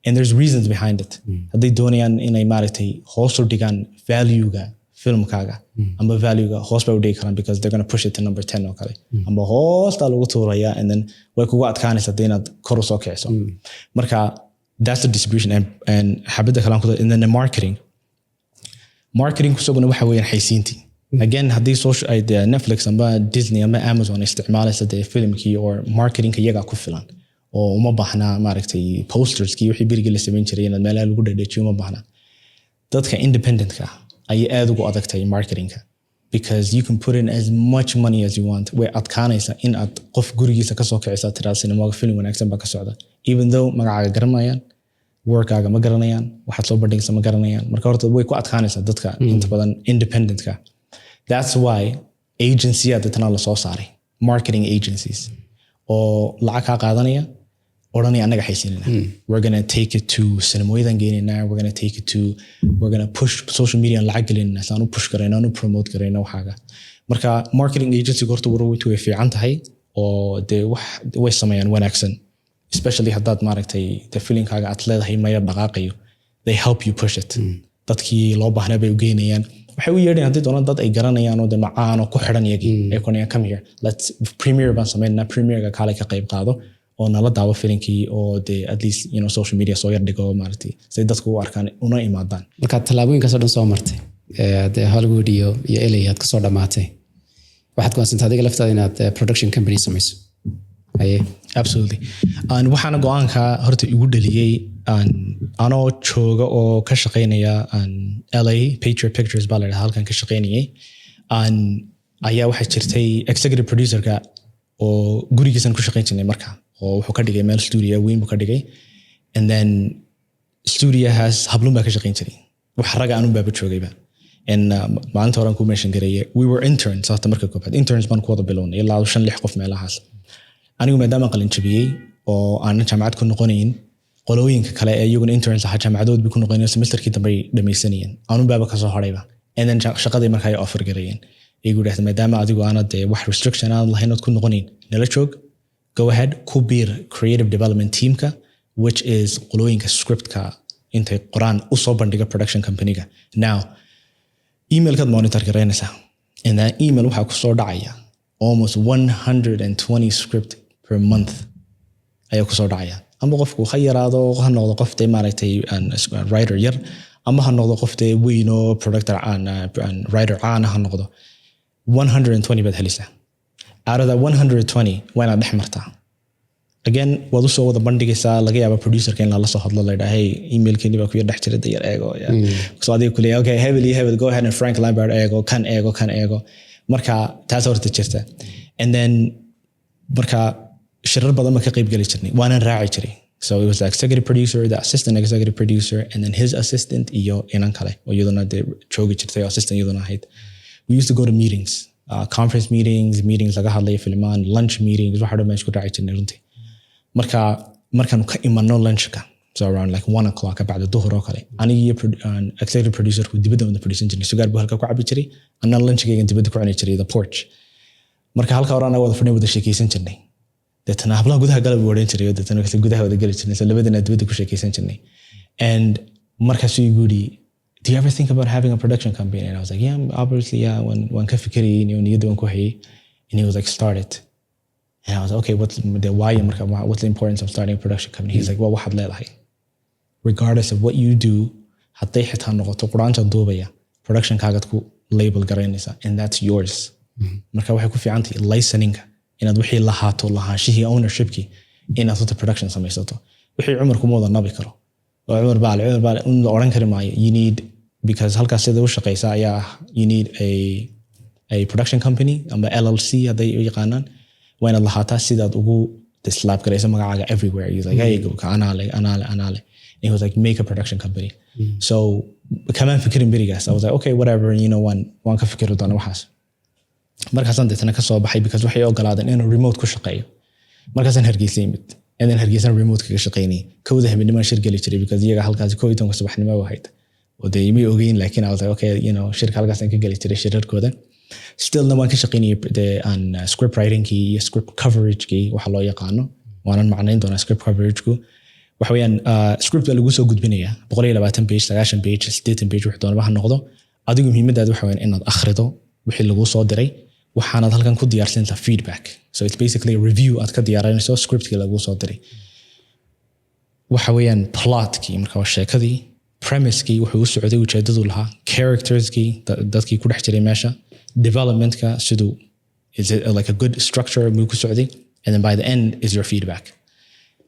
Speaker 2: and there's reasons behind it. Hadday doonayaan inay maaragtay hoos u dhigaan value-ga filmkaaga ama value-ga hoos bay u dhigi karaan because they're going to push it to number 10 oo kale ama hoostaa lagu tuuraya and then way kugu adkaanaysa hadii inaad kor u soo kiciso. Marka that's the distribution and xabada kale and then the marketing kusuguna waxa weeyaan xaysiintii. Again haddii social Netflix ama Disney ama Amazon isticmaalaysa dee filmkii or marketingka iyagaa ku filan oo uma baahna maaragtay posterskii wixii berigii la samayn jiray inaad meelaha lagu dhadhajiyo uma baahna. Dadka independent-ka ayay aad ugu adagtay marketingka because you can put in as much money as you want. Way adkaanaysa in aad qof gurigiisa ka soo kicisa tiraa cinema film wanaagsan baa ka socda even though magacaaga garanayaan workaaga ma garanayaan waxaad soo bandhigaysa ma garanayaan marka horta way ku adkaanaysa dadka inta badan independent-ka. That's why agency at the time la soo saaray marketing agencies oo lacag ka qaadanaya odhanaya anaga xaysiinina. We're going to take it to cinemoyadan geynina, we're going to push social media lacag gelinina, saanu push garayna, aanu promote garayna waxaaga. Marka marketing agency horta warwaytu way fiican tahay oo dee way sameeyaan wanaagsan, especially haddaad maaragtay dee filinkaaga aad leedahay maya dhaqaaqayo, they help you push it. Dadkii loo baahnaa bay u geynayaan, waxay u yeedheen haddii doonaan dad ay garanayaan oo dee macaan oo ku xidhan iyagii ay konayaan come here, let's premiere baan sameynaa, premierega kaalay ka qayb qaado oo nala daawo filinkii oo dee at least social media soo yar dhigo maaragtay say dadku u arkaan una imaadaan.
Speaker 1: Marka tallaabooyinkaasoo dhan soo martay dee Hollywood iyo LA aad kasoo dhammaatay, waxaad go'aansantay adiga laftaada inaad production company samayso.
Speaker 2: Absolutely. Waxaana go'aanka horta igu dhaliyey anoo jooga oo ka shaqaynaya LA Patriot Pictures baa la dhahaa, halkan ka shaqaynayay ayaa waxaa jirtay executive producerka oo gurigiisan ku shaqayn jirnay marka, oo wuxuu ka dhigay meel studio weyn buu ka dhigay, and then studiohaas hablun baa ka shaqayn jiray, wax raga anun baaba joogayba. And maalinta horan ku mention gareeye we were interns hata marka koobaad interns baan ku wada bilownay ilaa 5-6 qof meelahaas. Anigu maadaama qalin jabiyey oo aanan jaamacad ku noqonayn, qolooyinka kale ee iyaguna interns ahaa jaamacadood bay ku noqonayeen, semesterkii dambe ay dhamaysanayeen, anun baaba kasoo horayba. And then shaqadii marka ay offer gareeyeen igu dhahtay maadaama adigu aanad wax restriction aan lahayn ood ku noqonayn, nala joog, go ahead, ku biir creative development teamka, which is qolooyinka scriptka intay qoraan u soo bandhiga production company-ga. Now emailkaad monitor garaynaysaa, and that email waxaa ku soo dhacaya almost 120 script per month ayaa ku soo dhacaya. Ama qofku ha yaraado, ha noqdo qof dee maaragtay writer yar, ama ha noqdo qof dee weyn oo productor writer caan ha noqdo, 120 baad helaysaa. Out of that 120 waa inaad dhex martaa. Again, waad u soo wada bandhigaysaa, laga yaaba producerka in lala soo hadlo la yidhaha hey emailkeeni baa ku yar dhex jiray yar eego. So adiga ku leeyahay okay heavily go ahead and Frank Lambert eego kan eego. Marka taas horta jirta. And then marka shirar badan ma ka qayb gali jirnay, waanan raaci jiray. So it was the executive producer, the assistant executive producer, and then his assistant iyo inan kale oo iyaduna dee joogi jirtay oo assistant iyaduna ahayd. We used to go to meetings, conference meetings laga hadlayo filmaan, lunch meetings, waxa dhan isku raaci jirnay runtii. Markaan ka imano lunchka, so around like 1 o'clock bacda duhur oo kale, aniga executive producer ku dibadda wada production jirnay, sugaar buu halka ku cabi jiray, anna lunchkayga dibadda ku cuni jiray the porch. Marka halka hore anaga wada fadhiyo wada sheekaysan jirnay, deetana hablaha gudaha galab wada jiray, deetana kasi gudaha wada gali jirnay, so labadana dibadda ku sheekaysan jirnay. And markaasuu igu yidhi do you ever think about having a production company? And I was like yeah, obviously yeah, waan ka fikirayay niyadda waan ku hayay. And he was like start it. And I was like, okay, what's the importance of starting a production company? He's like, well, waxaad leedahay. Regardless of what you do, hadday xitaa noqoto quraanka duubaya, production kaagad ku label garaynaysa, and that's yours. Marka waxay ku fiican tahay licensing-ka inaad wixii lahaato, lahaanshihii ownership-kii inaad wata production samaysato. Wixii Umar kuma wada nabi karo. Oo Umar baale la oran kari maayo. You need, because halkaas sida u shaqaysa ayaa you need a production company ama LLC hadday u yaqaanaan. When Allah hata sidaad ugu slap garaysa magacaaga everywhere. He's like, hey, go anale. And he was like, make a production company. So kamaan fikirin berigaas. I was like, okay, whatever, waan ka fikiro doona waxaas. Markaasaan deetana ka soo baxay because waxay ogolaadeen inuu remote ku shaqeeyo. Markaasaan Hargeysa yimid. And then Hargeysa remote kaga shaqeynay. Kowda habeenimo shir gali jiray because iyaga halkaas 12 subaxnimo ahayd. Oo dee imay ogeyn, laakiin I was like, okay, shirka halkaasaan ka gali jiray shirarkooda. Still waan ka shaqeynayay script writing-kii iyo script coverage-kii waxa loo yaqaano, waanan macnayn doonaa script coverage-ku. Waxa weeyaan script baa lagu soo gudbinayaa 120 page, 90 page, 80 page wax doonaba ha noqdo. Adigu muhiimadaadu waxa weeyaan inaad akhrido wixii lagu soo diray, waxaanaad halkan ku diyaarsantaa feedback. So it's basically a review aad ka diyaarinayso script-kii lagu soo diray. Waxa weeyaan plot-kii, marka waa sheekadii, premise-kii wuxuu u socday ujeedadu lahaa, characters-kii dadkii ku dhex jiray meesha, development-ka siduu, is it like a good structure muu ku socday, and then by the end is your feedback.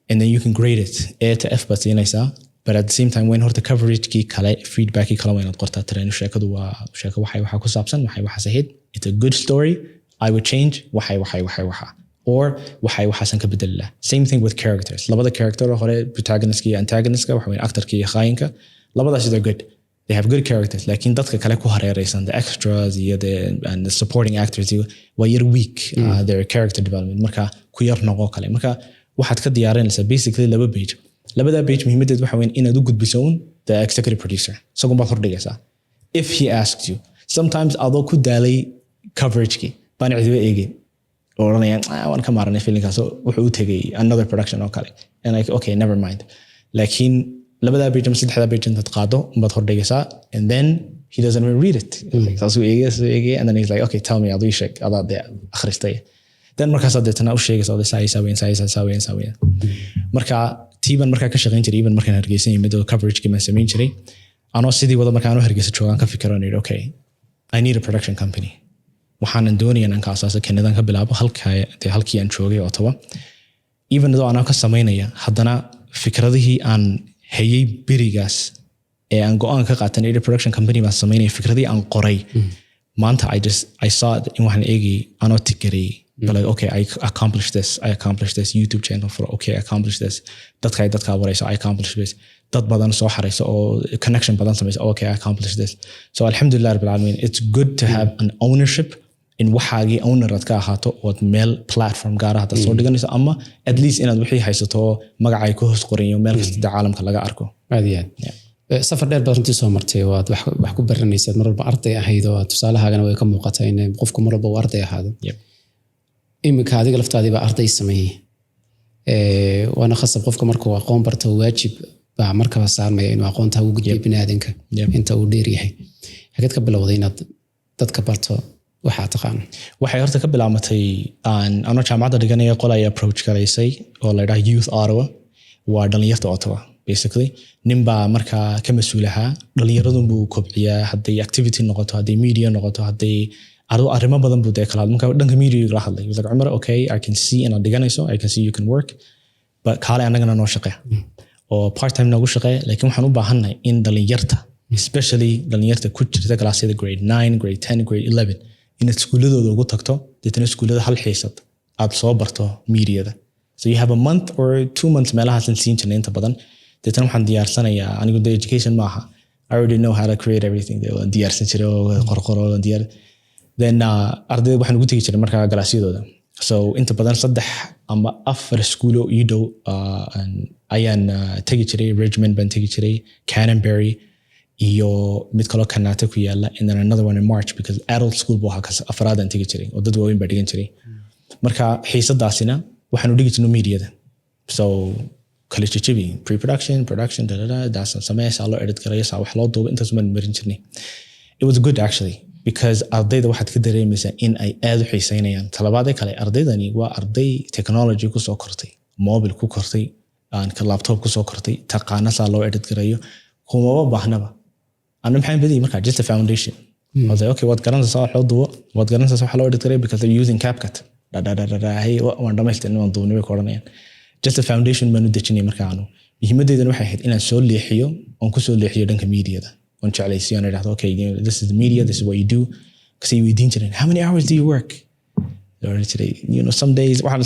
Speaker 2: And then you can grade it A to F baad siinaysaa, but at the same time when horta coverage-kii kale, feedback-kii kale waa inaad qortaa tirayno sheekadu waa sheeko waxaa ku saabsan, waxaas ahayd, it's a good story, I would change waxa or waxaasan ka bedeli lahaa. Same thing with characters. Labada character hore, protagonist-ka iyo antagonist-ka, waxa weyn actor-ka iyo khaayinka, labadaas they're good. They have good characters, laakiin dadka kale ku hareeraysan, the extras iyo and the supporting actors waa yar weak, their character development. Marka ku yar noqo kale. Marka waxaad ka diyaarinaysaa basically 2 page labada page muhiimadeed waxa weyn inaad u gudbiso the executive producer isagu baad hordhigaysaa if he asks you sometimes adoo ku daalay coverage-ki baan cidiba eegay oranayaan waan ka maaranay feelinkaas wuxuu u tagay another production oo kale and like okay never mind laakiin labada page ama 3 page intaad qaado baad hordhigaysaa and then he doesn't even read it like so eegay and then he's like okay tell me adoo sheeg adaa de akhristay then markaas aad deetana u sheegaysaa oo saaween marka tiiban markaa ka shaqayn jiray even markaan Hargeysa yimid oo coverage-ki ma samayn jiray anoo sidii wada markaan Hargeysa joogaan ka fikiranayo okay I need a production company waxaan doonayaa inaan ka aasaaso Kanadan ka bilaabo halkii aan joogay Ottawa even though aan ka sameynaya haddana fikradihii aan hayay birigaas ee aan go'aan ka qaatan in production company baan sameynaya fikradihii aan qoray maanta I saw it in waxaan eegay anoo tigaray but like okay I accomplished this YouTube channel for okay I accomplished this dadka warayso I accomplished this dad badan soo xareyso oo connection badan sameeyso okay I accomplished this so alhamdulillah rabbil alamin it's good to have an ownership in waxaagii owner aad ka ahaato oo meel platform gaar ah soo dhiganayso ama at least inaad wixii haysato magacay ku hoos qorayo meel kasta caalamka laga arko
Speaker 1: aadiyan safar dheer baad runtii soo martay waad wax ku baranaysid mar walba arday ahayd oo tusaalahaagana way ka muuqataa in qofku mar walba arday ahaado imika adiga laftaadii baa arday sameeyay waana khasab qofka markuu aqoon barto waajib baa markaba saarmaya inuu aqoonta ugu gudbiyo bini'aadanka inta uu dheer yahay xageed ka bilowday inaad dadka barto waxa taqaan
Speaker 2: waxay horta ka bilaamatay anoo jaamacadda dhiganaya qol ay approach garaysay oo la yiraahdo Youth Ottawa waa dhalinyarta Ottawa basically ninba marka ka mas'uulaha dhalinyaradu buu kobciyaa haday activity noqoto haday media noqoto haday arrimo badan buu kala marka dhanka media la hadlay like Omer okay I can see in dhiganayso I can see you can work but kale anagana noo shaqeeya oo part time nagu shaqeeya laakiin waxaan u baahannahay in dhalinyarta especially dhalinyarta ku jirta classada grade 9 grade 10 grade 11 inaad iskuuladooda ugu tagto deetana iskuulada hal xiisad aad soo barto mediada so you have a month or 2 months meelahaas siin jirnay inta badan deetana waxaan diyaarsanayaa anigu the education maaha I already know how to create everything diyaarsan jiray oo qorqoro diyaar then ardayda waxaan ugu tagi jiray markaa galaasyadooda so inta badan 3 ama 4 iskuulo ii dhow ayaan tagi jiray Richmond baan tagi jiray Canterbury iyo mid kale Kanata ku yaala and then another one in March because adult school buu halkaas afraadan tagi jiray oo dad waaweyn baa dhigan jiray marka xiisadaasina waxaan u dhigi jirnay mediada so college chibi production daas sameeyay loo edit gareeyay wax loo duubay intaas ma marin jirnay it was good actually because ardayda waxaad ka dareemaysaa in ay aad u xiiseynayaan talabaadii kale ardaydani waa arday technology ku soo kortay mobile ku kortay laptop ku soo kortay taqaana saa loo edit gareeyo kuma baahnaba أنا محن بدي مركز just a foundation. I was like okay what garanti صار حضوه what garanti صار حلو edit because they're using CapCut. هي وأنا دمجت إنه نضوني بكورنيان. Just a foundation ما ندتشني مركانه. يهمدي إذا واحد إن سول لي حيو ونكسول لي حيو دنك media ده. ونشأ على سيانة ده okay this is the media this is what you do. كسي ويدين ترين how many hours do you work? You know some days واحد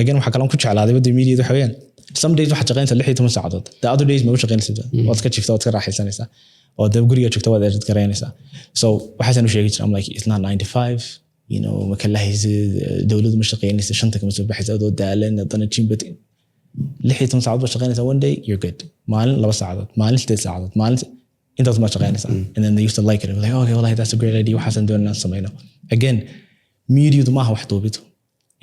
Speaker 2: again واحد كلام كتش على هذا بدي media ده حويان. Some days واحد شغالين سلحي 8 ساعات. The other days ما شغالين سيدا. واتك شفت واتك راح يسانيسا. oo dab guriga joogto waad edit gareynaysaa so waxaan u sheegi jiray I'm like it's not 95 you know ma kala haysid dawladdu ma shaqeynaysa shanta kama soo baxaysa adoo daalan adana jimbad 16 saacadood ba shaqeynaysaa one day you're good maalin 2 saacadood maalin 8 saacadood maalin intaas ma shaqeynaysaa and then they used to like it like okay wallahi that's a great idea waxaan doonaa sameeyno again media ma wax duubito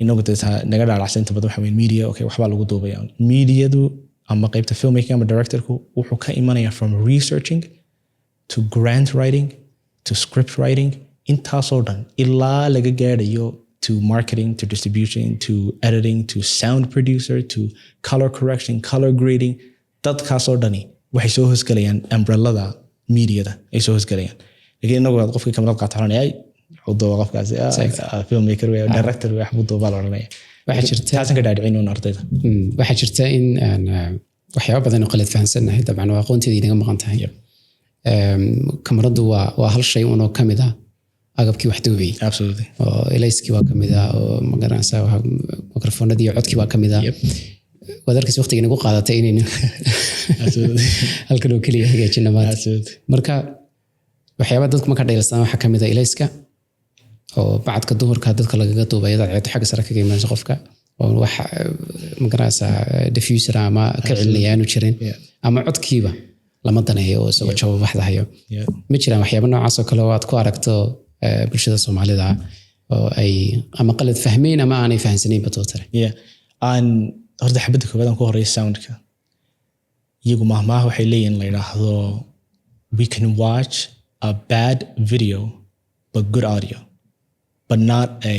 Speaker 2: inagu dadka naga dhaaracsan inta badan waxa weyn media okay waxba lagu duubayaa mediadu ama qaybta filmmaking ama directorku wuxuu ka imanaya from researching to grant writing to script writing intaasoo dhan ilaa laga gaadhayo to marketing to distribution to editing to sound producer to color correction color grading dadkaasoo dhani waxay soo hoosgalayaan umbrellada mediada ay soo hoosgalayaan laakiin inagu qofkii kamarad qaataanay xudo qofkaasi filmmaker way director way xubdo baa la oranaya waxa jirta taasan ka dhaadhicin ardayda
Speaker 1: waxa jirta in waxyaabo badan oo qalad fahansanahay dabcan waa aqoonteedii inaga maqan tahay kamaradu waa hal shay uun oo kamid ah agabkii wax duubay
Speaker 2: absolutely
Speaker 1: oo ilayskii waa kamid ah oo magaranaysa mikrofoonadii iyo codkii waa kamid ah wadarkiis waqtiga inagu qaadatay inaynu absolutely halkan oo kaliya hagaajino marka waxyaaba dadku ma ka dhayalsan waxa kamid ah ilayska oo bacadka duhurka dadka lagaga duubay dad xagga sare kaga imanaysa qofka oo wax magarasa diffuser ama ka cilinayaanu jirin ama codkiiba lama daneeyo oo isagoo jawaab waxda hayo ma jiraan waxyaabo noocaas oo kale oo aad ku aragto bulshada Soomaalida oo ay ama qalad fahmeen ama aanay fahansaneyn batootere
Speaker 2: aan horta xabada koobaad ku horeeyo soundka iyagu mahmaah waxay leeyihiin la yiraahdo we can watch a bad video but good audio but not a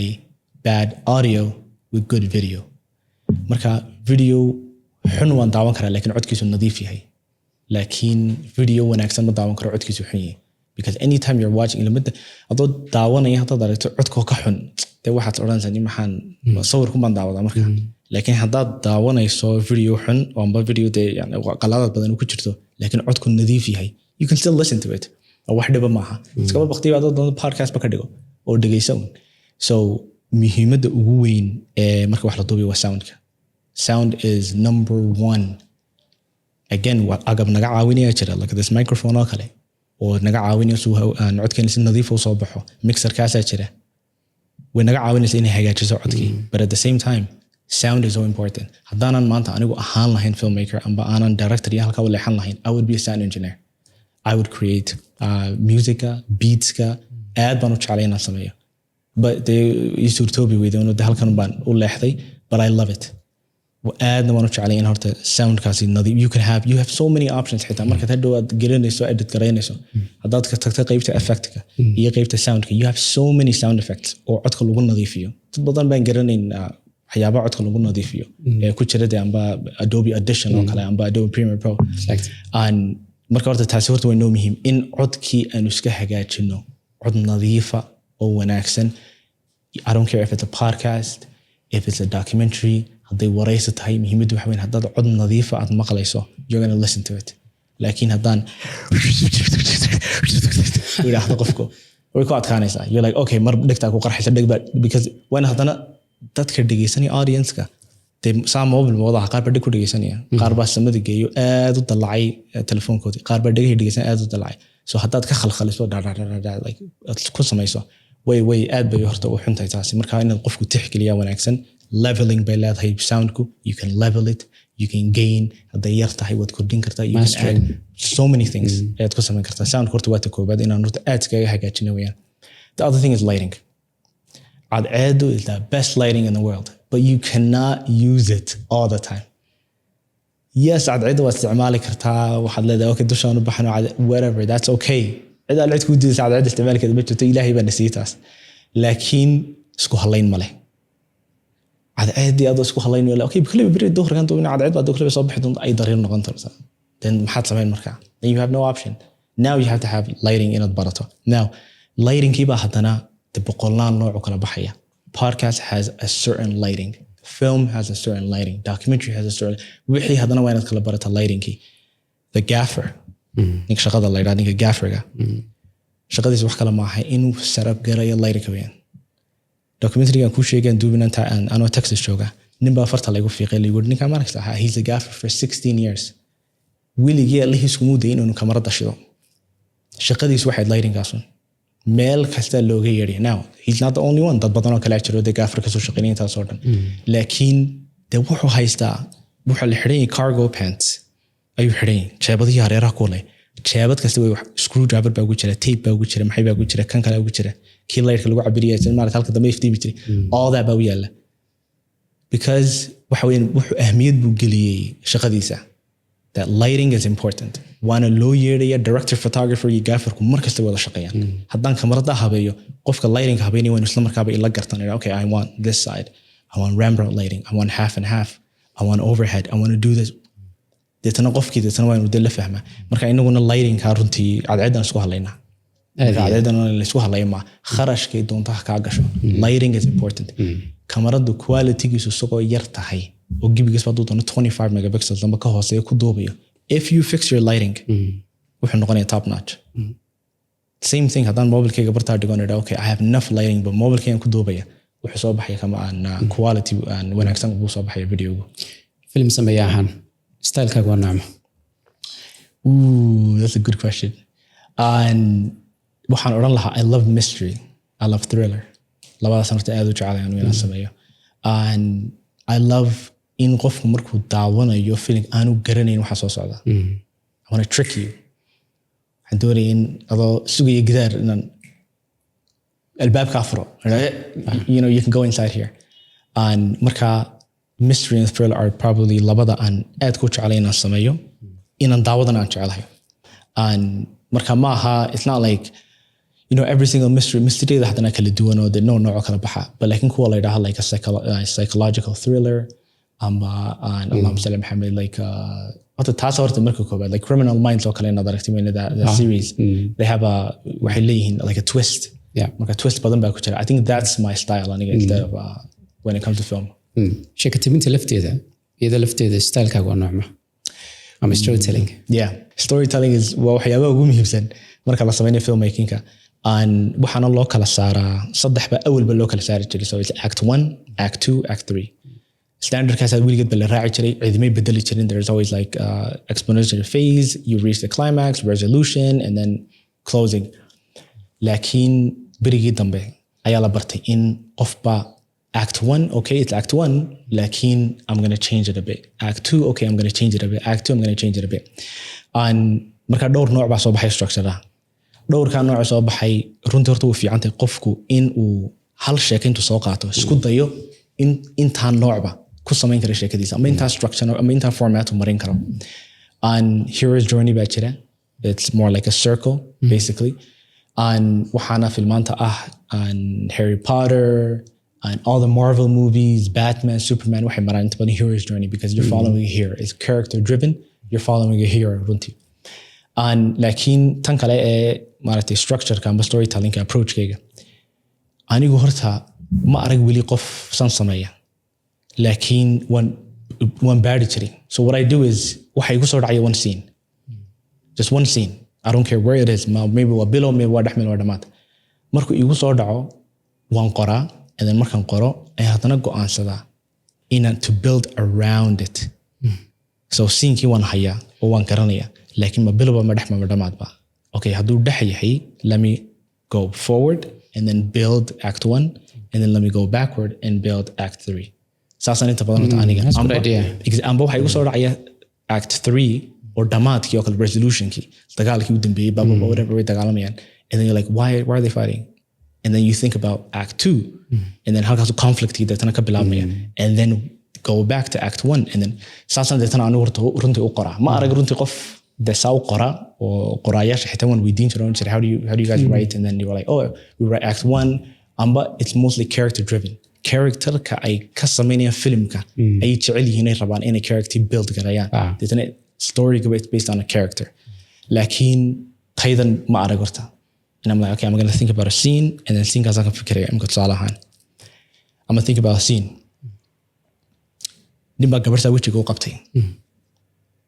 Speaker 2: bad audio with good video marka video xun waan daawan karaa laakiin codkiisu nadiif yahay laakiin video wanaagsan ma daawan karo codkiisu xun yahay because anytime you're watching ilmada adoo daawanaya haddaad aragto codkoo ka xun dee waxaad odhanaysaa in maxaan sawirku baan daawadaa marka laakiin haddaad daawanayso video xun oo amba video dee yani qaladaad badan ku jirto laakiin codku nadiif yahay you can still listen to it oo wax dhiba maaha iskaba waqtiga adoo doonto podcast ba ka dhigo oo dhageyso so muhiimadda ugu weyn ee marka wax la duubayo waa soundka sound is number one again what agab naga caawinaya jira like this microphone oo kale oo naga caawinaya soo aan codkeena si nadiif ah soo baxo mixer kaasa jira way naga caawinaysa inay hagaajiso codkii but at the same time sound is so important haddaanan maanta anigu ahaan lahayn filmmaker amba aanan director iyo halka u leexan lahayn I would be a sound engineer I would create music beats aad baan u jeclay inaan sameeyo but they suurtoobi weydeen oo halkan baan u leexday but I love it aadna waan u jeclay in horta soundkaasi nadiif you have so many options xitaa marka hadhow aad gelinayso edit garaynayso haddaad ka tagto qaybta effectka iyo qaybta soundka you have so many sound effects oo codka lagu nadiifiyo dad badan baan garanayn waxyaabaha codka lagu nadiifiyo ee ku jira amba Adobe Audition oo kale amba Adobe Premiere Pro and marka horta taasi horta waa noo muhiim in codkii aanu iska hagaajino cod nadiifa oo wanaagsan I don't care if it's a podcast if it's a documentary hadday waraysi tahay muhiimaddu waxa weyn haddaad cod nadiifa aad maqlayso you're going to listen to it laakiin haddaan wadaxda qofku way ku adkaanaysaa you're like okay mar dhigtaa ku qarxaysa dhigba because when haddana dadka dhegeysanaya audience-ka dee saa mobile moodaha qaar baa dhig ku dhegeysanaya qaar baa samada geeyo aad u dalacay telefoonkoodii qaar baa dhegahii dhegeysan aad u dalacay so haddaad ka khalkhaliso like ku samayso way aad bay horta u xuntahay taasi marka inaad qofku tixgeliyaa wanaagsan leveling by leedahay soundku you can level it you can gain hadday yar tahay waad kordhin kartaa you can add so many things ayaad ku samayn kartaa soundku horta waa ta koobaad inaan horta aad iskaga hagaajina weyaan the other thing is lighting cadceedu is the best lighting in the world but you cannot use it all the time yes cadceedu waad isticmaali kartaa waxaad leedahay okay dushaan u baxano whatever that's okay cid aad ku diidaysa cadceedu isticmaalkeeda ma jirto ilaahay baa nasiiyay taas laakiin isku halayn ma leh cadceedii adoo isku halayn wala okay kaliya bari duhurkan doona cadceed baa kaliya soo bixi doonta ay dareer noqon doonta then maxaad sameyn markaa then you have no option now you have to have lighting inaad barato now lighting kiiba hadana the boqolaan nooc kala baxaya podcast has a certain lighting film has a certain lighting documentary has a certain wixii hadana waa inaad kala barato lighting ki the gaffer ninka shaqada la yiraahdo ninka gafferga shaqadiisa wax kala ma aha inuu sarab garayo lighting weeyaan documentary aan ku sheegan duubinanta aan Texas jooga nin baa farta lagu fiiqay lagu ninka markasta he's a gaffer for 16 years wiligii la isku muday inuu kamarada shido shaqadiisu waxay lighting kaasun meel kasta looga yeeray now he's not the only one dad badan oo kale jiro de gaffer ka soo shaqeynaya taas oo dhan laakiin de wuxuu haystaa wuxuu la xiray cargo pants ayuu xiray jeebadii hareeraha ku leh jeebad kasta way screwdriver baa ugu jira tape baa ugu jira maxay baa ugu jira kan kale ugu jira kii lightka lagu cabiriyay isla markaa halka dambe iftiimi jiray all that baa u yaala because waxa weyn wuxuu ahmiyad buu geliyay shaqadiisa that lighting is important waana loo yeeraya director photographer iyo gafferku markasta wada shaqeeyaan haddaan kamarada habeeyo qofka lighting habeynaya waa isla markaaba ila gartan okay I want this side I want Rembrandt lighting I want half and half I want overhead I want to do this deetana qofkii deetana waa inuu la fahmaa marka inaguna lighting ka runtii cadceedan isku halaynaa cadceedan la isku halayma kharashkay doonta ka gasho lighting is important kamaradu quality-giisu soo yar tahay oo gibigiis baa doonto 25 megapixels lamba ka hooseeyo ku duubayo if you fix your lighting wuxuu noqonayaa top notch same thing haddaan mobilkayga bartaa dhigoon okay I have enough lighting but mobilkayga ku duubaya wuxuu soo baxaya kama aan quality aan wanaagsan buu soo baxaya videogu
Speaker 1: film sameeyahan style-kaaga waa nacmo
Speaker 2: that's a good question and waxaan oran lahaa I love mystery I love thriller labadaas horta aad u jecelahay inaan sameeyo and I love in qofku markuu daawanayo film aanu garanayn waxa soo socda. I want to trick you. waxaan doonaya in adoo sugaya gidaar inaan albaabka afro. You know, you can go inside here. And marka mystery and thriller are probably labada aan aad ku jeclay inaan sameeyo inaan daawadan aan jeclahay. And marka maaha, it's not like, you know, every single mystery da hadana kala duwan oo de nooc kala baxa, but like in kuwa la yiraahdo like a psychological thriller ama Allahumma salli Muhammad, like hata taas horta marka koobaad like Criminal Minds oo kale inaad aragtay weyn that series, they have waxay leeyihiin like a twist. Marka twist badan baa ku jira. I think that's my style aniga instead of when it comes to film.
Speaker 1: sheekada tebinta lafteeda iyada lafteeda stylekaaga waa noocma ama storytelling.
Speaker 2: Storytelling is waxyaabaha ugu muhiimsan marka la sameynayo filmmakingka. And waxaana loo kala saaraa saddexba awalba loo kala saari jiray. So it's act 1, act 2, act 3. Standardkaas aad weligeed ba la raaci jiray, cidimay bedeli jirin. There's always like exponential phase, you reach the climax, resolution, and then closing. Laakiin berigii dambe ayaa la bartay in qofba act 1, okay, it's act 1, laakiin I'm going to change it a bit. Act 2, okay, I'm going to change it a bit. Act 2, I'm going to change it a bit. And marka dhowr nooc baa soo baxay structure-da. dhowrkaa nooc soo baxay runtii horta uu fiicantay qofku in uu hal sheeko intuu soo qaato isku dayo in intaan noocba ku samayn kara sheekadiisa ama intaan structure ama intaan format u marin karo. And hero's journey baa jira. It's more like a circle basically. And waxaana filmaanta and Harry Potter and all the Marvel movies, Batman, Superman, waxay maraan inta badan hero's journey because you're following a hero. It's character driven. You're following a hero runtii. And laakiin tan kale ee maaragtay structure-ka amba storytelling-ka approach-kayga anigu horta ma arag weli qof san sameeya, laakiin waan baari jiray. So what I do is waxa igu soo dhacaya one scene, just one scene. I don't care where it is, maybe waa bilow, maybe waa dhexmeel, waa dhamaad. Markuu igu soo dhaco waan qoraa, and then markaan qoro ayaan haddana go'aansadaa inaan to build around it. So scene-kii waan hayaa oo waan garanaya, laakiin ma bilowba ma dhexma ma dhamaadba. Okay, hadduu dhex yahay, let me go forward and then build act 1, and then let me go backward and build act 3. Saasaan inta badan wata aniga.
Speaker 1: That's a good idea.
Speaker 2: Amba waxaa igu soo dhacaya act 3 oo dhamaadkii oo kale resolution-kii, dagaalkii u dambeeyey, whatever way dagaalamayaan. And then you're like, why are they fighting? And then you think about act 2, and then halkaas conflict-kii deetana ka bilaabmaya, and then go back to act 1, and then saasaan deetana anigu runtii u qoraa. Ma arag runtii qof de saa u qora oo qoraayaasha xitaa waan weydiin jiray how do you guys write, and then you were like, oh, we write act 1, amba it's mostly character driven. Character-ka ay ka sameynayaan filmka ay jecel yihiin ay rabaan inay character build garayaan. Deetana story-ga based on a character. Laakiin qaydan ma arag horta. And I'm like, okay, I'm going to think about a scene, and then scene-kaas aan ka fikiraya imka tusaale ahaan. I'm going to think about a scene. Nin baa gabartaa wejiga u qabtay.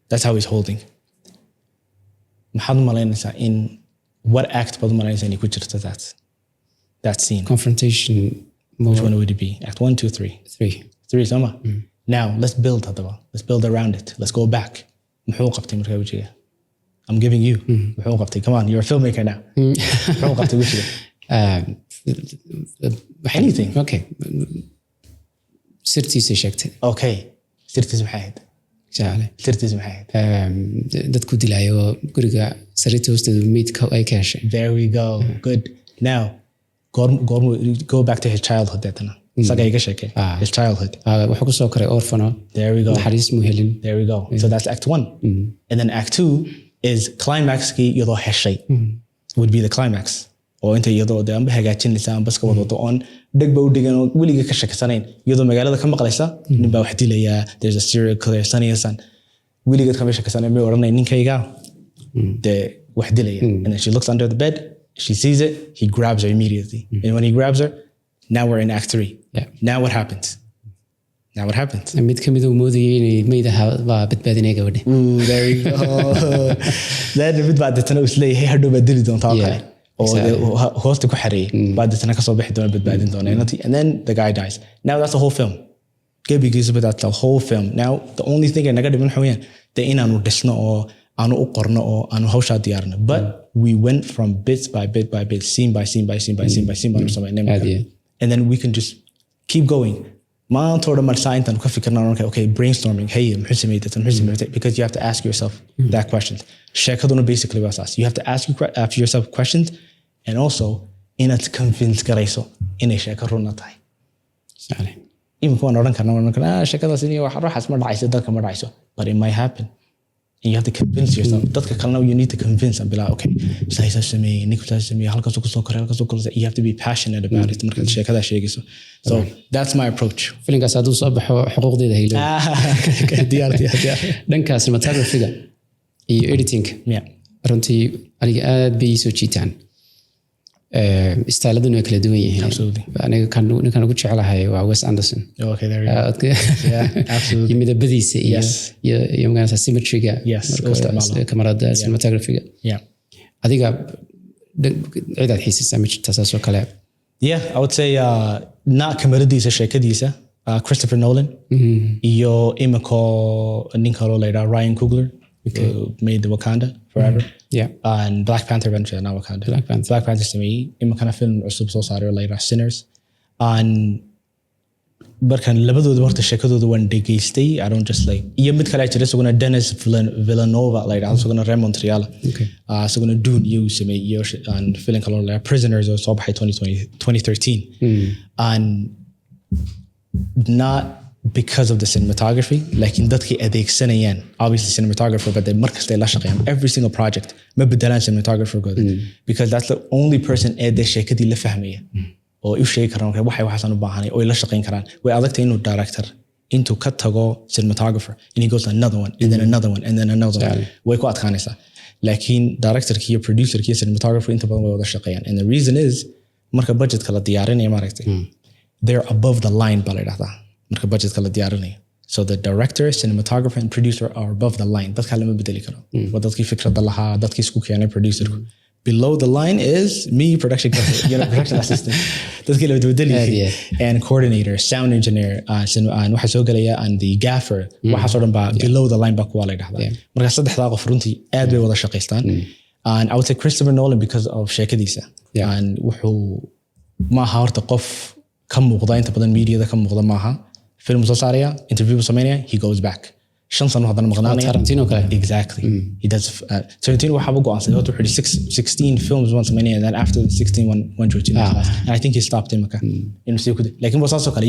Speaker 2: That's how he's holding. maxaad u malaynaysaa in what act baad u malaynaysaa inay ku jirto that scene?
Speaker 1: Confrontation.
Speaker 2: Which one would it be? Act 1, 2, 3? 3, soma. Now let's build hadaba. Let's build around it. Let's go back. Muxuu qabtay markaa wejiga? I'm giving you. Muxuu qabtay? Come on, you're a filmmaker now. Muxuu qabtay wejiga? Anything.
Speaker 1: Okay. Sirtiisa sheegtay.
Speaker 2: Okay. Sirtiisa maxay ahayd? Sirtiisa maxay ahayd?
Speaker 1: Dadku dilaayo guriga sariirta hoosteeda meydka ay ka heshay.
Speaker 2: There we go. Good. Now, go back to his childhood deetana. Isaga iga sheekay. His childhood.
Speaker 1: Wuxuu ku soo koray orphano.
Speaker 2: There we go.
Speaker 1: Naxariis mu helin.
Speaker 2: There we go. So that's act 1. And then act 2 is climax-kii iyadoo heshay. Would be the climax. oo inta iyadoo de amba hagaajinaysa amba iska wadato on degba u dhigan oo weliga ka shakasanayn iyadoo magaalada ka maqlaysa nin baa wax dilaya, there's a serial killer sanaysan weliga ka shakasanayn ma oranay ninkayga de wax dilaya. And then she looks under the bed, she sees it, he grabs her immediately. And when he grabs her, now we're in act 3. Now what happens? Mid ka mid uu moodayay inay maydaha baa badbaadinaya gabadha. There you go. Then mid baa dadana u isleeyahay hadhow baad dili doontaa kale oo hoosta ku xareeyay baa dadana ka soo bixi doona badbaadin doona. And then the guy dies. Now that's the whole film. Gabigiisa that's the whole film. Now the only thing naga dhiman xawayaan de inaanu dhisno oo aanu u qorno oo aanu hawsha diyaarno. But we went from bits by bit, scene by scene, baanu samaynay. And then we can just keep going. maanta oo dhan marsaa intaan ka fikirnaa okay brainstorming hey muxuu sameeyay because you have to ask yourself that question sheekaduna basically waa saas you have to ask yourself questions and also inaad convince garayso inay sheeko run tahay even kuwan oran karna sheekadaas inay wax ruuxaas ma dhacayso dadka ma dhacayso but it might happen and you have to convince yourself dadka kalena you need to convince and be like okay saysa sameey nikta sameey halkaas ku soo koray you have to be passionate about it marka sheekada sheegayso so that's my approach
Speaker 1: filinkaas aad soo baxo xuquuqdeeda haylo
Speaker 2: diyaar
Speaker 1: dhanka cinematography-ga iyo editing runtii aniga aad bay soo jiitaan istaaladuna way kala duwan yihiin aniga ninkan ugu jecelahay waa Wes Anderson
Speaker 2: okay there you go
Speaker 1: absolutely midabadiisa iyo magaca symmetry-ga marka kamarada cinematography-ga adiga ciidaad xiisaysaa ma jirtaa saas oo kale
Speaker 2: I would say not kamaradiisa sheekadiisa Christopher Nolan iyo imiko ninka loo leeyahay Ryan Coogler who made the Wakanda Forever and Black Panther eventually not Wakanda Black Panther to me imika film cusub soo saaray later Sinners and barkan labadooda horta sheekadooda waan dhageystay I don't just like iyo mid kale jira isaguna Denis Villeneuve like isaguna Montreal isaguna Dune you samey iyo and film kale like Prisoners oo soo baxay 2013 and not because of the cinematography like in dadkii adeegsanayaan obviously cinematographer but they markasta la shaqeeyaan every single project ma bedelaan cinematographer good because that's the only person ee sheekadii la fahmaya oo u sheegi karaan waxaan u baahanay oo la shaqeyn karaan way adagtay inuu director intuu ka tago cinematographer and he goes to another one and then another one and then another one way ku adkaanaysa laakiin director-kii iyo producer-kii iyo cinematographer inta badan way wada shaqeeyaan and the reason is marka budget kala diyaarinaya maaragtay they're above the line baa la yidhahdaa marka budget kala diyaarinayo so the director cinematographer and producer are above the line dadka lama bedeli karo waa dadkii fikradda lahaa dadkii isku keenay producerku below the line is me production production assistant dadkii la bedeli and coordinator sound engineer and waxa soo galaya and the gaffer waxa soo dhan baa below the line baa kuwa la yidhahdaa marka saddexdaa qof runtii aad bay wada shaqaystaan and I would say Christopher Nolan because of sheekadiisa and wuxuu maaha horta qof ka muuqda inta badan mediada ka muuqda maaha film soo saaraya interview sameynaya he goes back 5 sano hadana maqnaanaya
Speaker 1: Tarantino kale
Speaker 2: exactly he does Tarantino waxa uu go'aansaday wuxuu xidhi 16 films one sameynaya and then after the 16 one joojinay and I think he stopped him in sii ku laakiin waa saas oo kale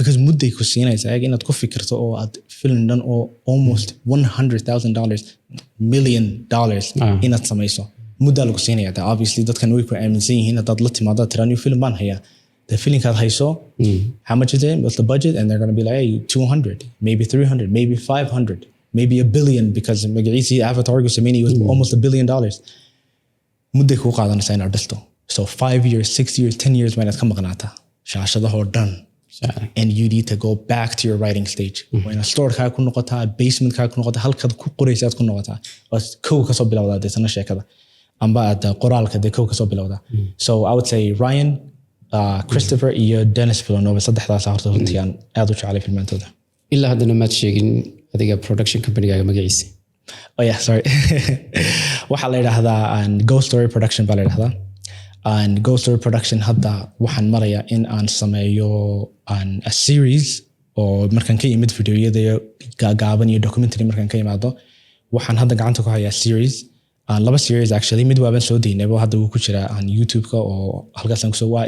Speaker 2: because mudday ku siinaysa inaad ku fikirto oo aad film dhan oo almost $100,000 million inaad sameyso mudda lagu siinaya obviously dadkan way ku aaminsan yihiin hadaad la timaado tiraan film baan haya the feeling that I saw, how much is it? What's the budget? And they're going to be like, hey, 200, maybe 300, maybe 500, maybe $1 billion because Magrizi Avatar Gusamini was almost $1 billion. Mudde ku qaadanaysa inaad dhisto. So 5 years, 6 years, 10 years when it comes qanaata. Shaashada hor done. And you need to go back to your writing stage. When a store ka ku noqotaa, basement ka ku noqotaa, halkaad ku qoraysaad ku noqotaa. Was kow ka soo bilowdaa deetana sheekada. Amba aad qoraalka de kow ka soo bilowdaa. So I would say Ryan Christopher iyo Denis Villeneuve saddexdaas horta runtii aan aad u jeclay filmantooda
Speaker 1: ilaa haddana maad sheegin adiga production company-gaaga magaciisa
Speaker 2: oh yeah sorry waxaa la yidhaahdaa Ghost Story Production baa la yidhahdaa and Ghost Story Production hadda waxaan marayaa in aan sameeyo a series oo markaan ka yimid videoyada gaaban iyo documentary markaan ka yimaado waxaan hadda gacanta ku hayaa series laba series actually mid waaban soo deynay hadda wuu ku jiraa on YouTube-ka oo halkaas aan ku soo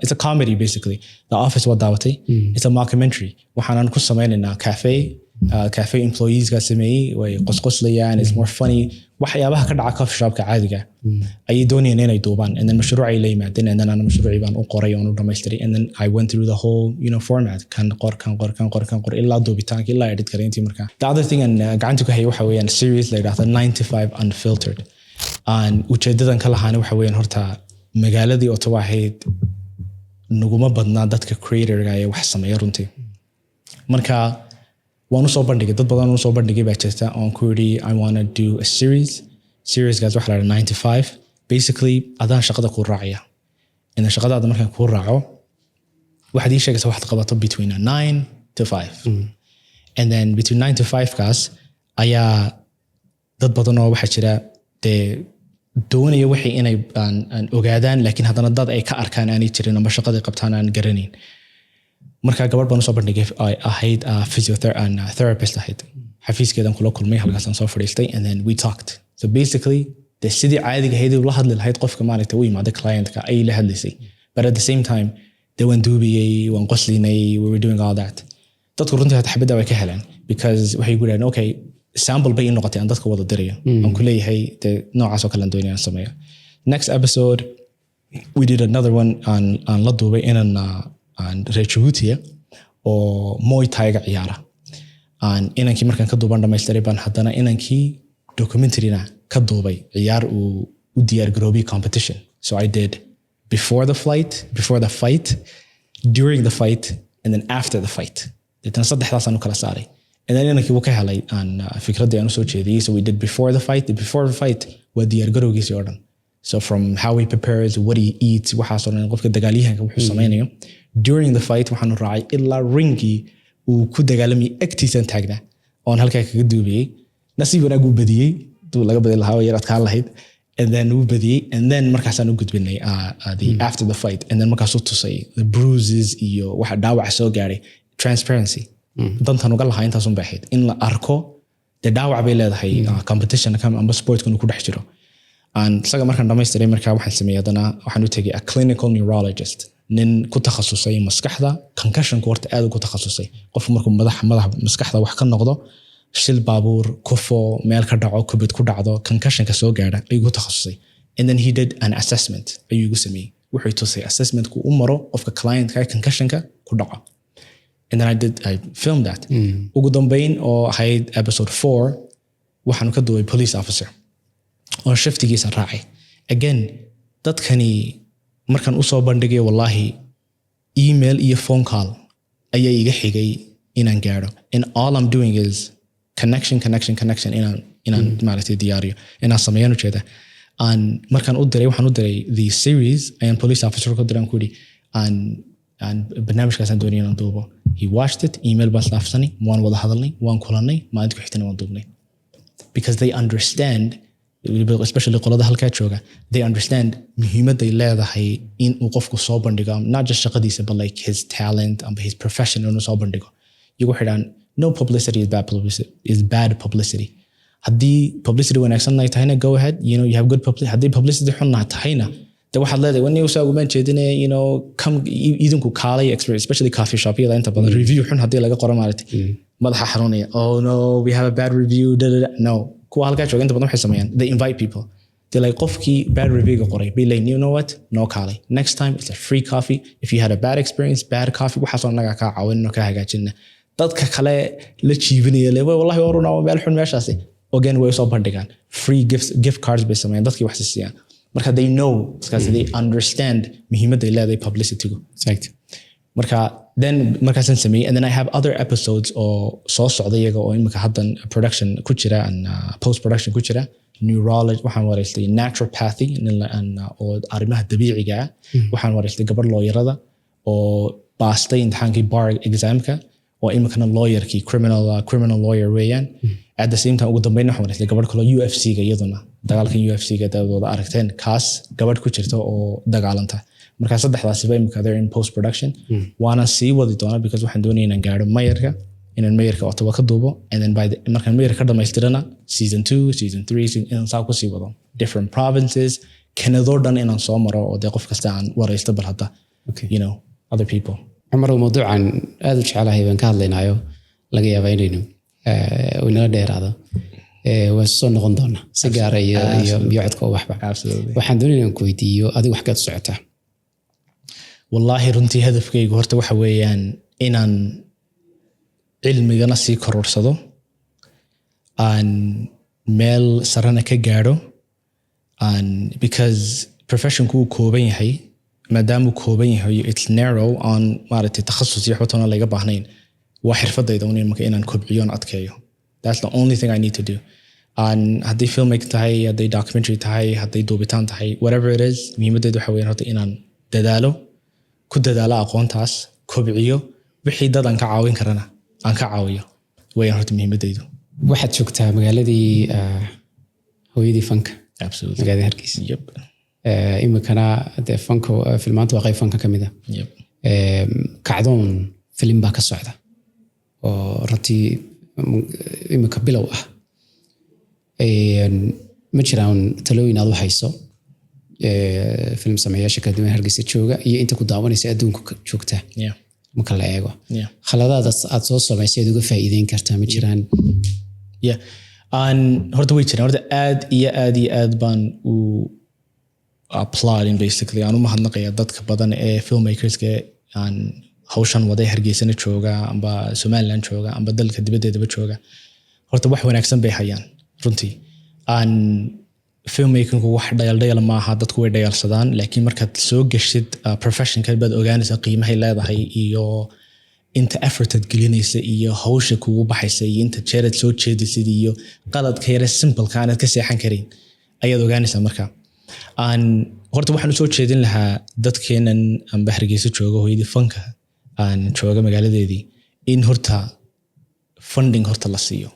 Speaker 2: it's a comedy basically The Office waa daawatay it's a mockumentary waxaan ku sameynaynaa cafe employees ga sameeyay way qosqoslayaan it's more funny waxyaabaha ka dhaca coffee shop-ka caadiga ayay doonayeen inay duubaan and then mashruuc ay la yimaadeen and then ana mashruucii baan u qoray oo u dhamaystiray and then I went through the whole format kan qor ilaa duubitaanka ilaa edit gareyntii markaa the other thing aan gacanta ku hayay waxa weeyaan series la yiraahdo 9 to 5 unfiltered and ujeedadan ka lahaana waxa weeyaan horta magaaladii Ottawa ahayd nuguma badnaa dadka creator-ga ee wax sameeya runtii marka waan u soo bandhigay dad badan oo soo bandhigay baa jirta on ku yiri I want to do a series guys waxa la 9 to 5 basically adaan shaqada ku raacaya in shaqadaada markaan ku raaco waxaad ii sheegaysaa waxaad qabato between 9 to 5 and then between 9 to 5 kaas ayaa dad badan oo waxa jira doonaya wixii inay aan ogaadaan laakiin haddana dad ay ka arkaan aanay jirin ama shaqada qabtaan aan garanayn markaa gabadh baan usoo bandhigay ay ahayd physiotherapist ahayd xafiiskeedan kula kulmay halkaasaan soo fadhiistay and then we talked so basically de sidii caadiga ahayd la hadli lahayd qofka maaragtay u yimaada clientka ay la hadlaysay but at the same time de waan duubiyey waan qoslinay we were doing all that dadku runtii hata xabadda way ka heleen because waxay ku yidhahdeen okay sample bay ii noqotay aan dadka wada dirayo aan ku leeyahay de noocaas oo kale aan doonaya aan sameeyo next episode we did another one aan la duubay inaan reer Djibouti oo Muay Thai-ga ciyaara inankii markaan ka duuban dhamaystiray baan haddana inankii documentaryna ka duubay ciyaar uu u diyaar garoobay competition so I did before the fight during the fight and then after the fight deetana saddexdaasaan u kala saaray and then inankii wuu ka helay fikraddii aan usoo jeediyey so we did before the fight waa diyaar garowgiisii oo dhan so from how he prepares what he eats waxaasoo dhan qofka dagaalyahanka wuxuu samaynayo during the fight waxaanu raacay ilaa ringii uu ku dagaalamay agtiisaan taagnaa oon halkaa kaga duubiyey nasiib wanaag uu badiyey duu laga badi lahaa yar adkaan lahayd and then uu badiyey and then markaasaan u gudbinay after the fight and then markaasuu tusay the bruises iyo waxa dhaawaca soo gaaray transparency dantan uga lahaa intaasun bay ahayd in la arko dee dhaawac bay leedahay competition amba sportkanu ku dhex jiro isaga markaan dhamaystiray markaa waxaan sameeyey haddana waxaan u tegay a clinical neurologist nin ku takhasusay maskaxda concussionku horta aad ku takhasusay qofku markuu madaxa maskaxda wax ka noqdo shil baabuur kufo meel ka dhaco kubad ku dhacdo concussionka soo gaadha ayuu ku takhasusay and then he did an assessment ayuu igu sameeyey wuxuu tusay assessmentku u maro qofka clientka concussionka ku dhaco and then I filmed that ugu dambeyn oo ahayd episode 4 waxaan ka duubay police officer oo shiftigiisa raacay again dadkani markaan usoo bandhigay wallahi email iyo phone call ayaa iga xigay inaan gaadho and all I'm doing is connection inaan maaragtay diyaariyo inaan sameeyaan ujeeda markaan waxaan u diray the series ayaan police officer ku diray ku yidhi barnaamijkaasaan doonaya inaan duubo he watched it email baan isdhaafsanay waan wada hadalnay waan kulanay maalinta ku xigtana waan duubnay because they understand especially qolada halkaa jooga they understand muhiimadday leedahay in uu qofku soo bandhigo not just shaqadiisa but like his talent and his profession inuu soo bandhigo iyagu xidhaan no publicity is bad publicity haddii publicity wanaagsan ay tahayna go ahead you have good publicity haddii publicity xun tahayna de waxaad leedahay wan usaa umaan jeedinaya come idinku kaalay especially coffee shop yada inta badan review xun haddii laga qoro maaragtay madaxa xanuunaya oh no we have a bad review no kuwa halkaa jooga inta badan waxay sameeyaan they invite people they like qofkii bad review-ga qoray be like you know what no kaalay next time it's a free coffee if you had a bad experience bad coffee waxaasoo naga kaa caawinno kaa hagaajinna dadka kale la jiibinaya le wallahi waruna meel xun meeshaasi again way soo bandhigaan free gift cards bay sameeyaan dadkii wax siiyaan marka they know because they understand muhiimadda ay leedahay publicity-gu
Speaker 1: exactly
Speaker 2: marka then markaasaan sameeyey and then I have other episodes oo soo socda iyaga oo imika haddan production ku jira post production ku jira neurology waxaan wareystay naturopathy oo arrimaha dabiiciga ah waxaan wareystay gabadh looyarada oo baastay imtixaankii bar examka oo imikana lawyerkii criminal lawyer weeyaan at the same time ugu dambeyn waxaan wareystay gabadh kaloo UFC-ga iyaduna dagaalkan UFC-ga dadooda aragteen kaas gabadh ku jirta oo dagaalanta markaa saddexdaasiba imika they're in post production waana sii wadi doona because waxaan doonaya inaan gaadho inaan mayarka Ottawa ka duubo and then markaan mayarka ka dhamaystirana season 2 season 3 inaan saa ku sii wado different provinces Canada dhan inaan soo maro oo dee qof kasta aan wareysto bal hadda other people
Speaker 1: Omer mawduucan aad u jecelahay baan ka hadlaynayo laga yaabaa inaynu inala dheeraado waa soo noqon doona si gaar iyo codka waxba waxaan doonaya inaan ku weydiiyo adigu wax ka socotaa wallahi runtii hadafkaygu horta waxa weeyaan inaan cilmigana sii korodhsado aan meel sarana ka gaadho because professionku uu kooban yahay maadaama uu kooban yahay it's narrow on maaragtay takhasus iyo waxba laga baahnayn waa xirfadayda inaan kobciyo aan adkeeyo that's the only thing I need to do haddii filmmaking tahay haddii documentary tahay haddii duubitaan tahay whatever it is muhiimaddeedu waxa weeyaan horta inaan ku dadaalo aqoontaas kobciyo wixii dad aan ka caawin karana aan ka caawiyo weeyaan horta muhiimaddeedu waxaad joogtaa magaaladii hooyadii fanka magaalada Hargeysa imikana dee fanka filmaanta waa qayb fanka ka mid ah kacdoon filim baa ka socda oo runtii imika bilow ah ma jiraan talooyin aad u hayso film sameeyaasha kala duwan Hargeysa jooga iyo inta ku daawanaysa adduunka joogta marka la eego khaladaad aad soo samaysay uga faa'iideyn kartaa ma jiraan
Speaker 2: horta way jiraan horta aad baan u applauding basically aan u mahadnaqaya dadka badan ee filmmakerska aan hawshan waday Hargeysana jooga amba Somaliland jooga amba dalka dibaddeedaba jooga horta wax wanaagsan bay hayaan runtii aan filmmaking wax dhayal ma aha dadku way dhayalsadaan laakiin markaad soo gashid professionka baad ogaanaysaa qiimaha leedahay iyo inta effort aad gelinaysa iyo hawsha kugu baxaysa iyo inta jeerad soo jeedisid iyo qaladka yare simple ka aad ka seexan karin ayaad ogaanaysaa markaa aan horta waxaan soo jeedin lahaa dadkeenan amba Hargeysa jooga hooyadii fanka aan jooga magaaladeedii in horta funding horta la siiyo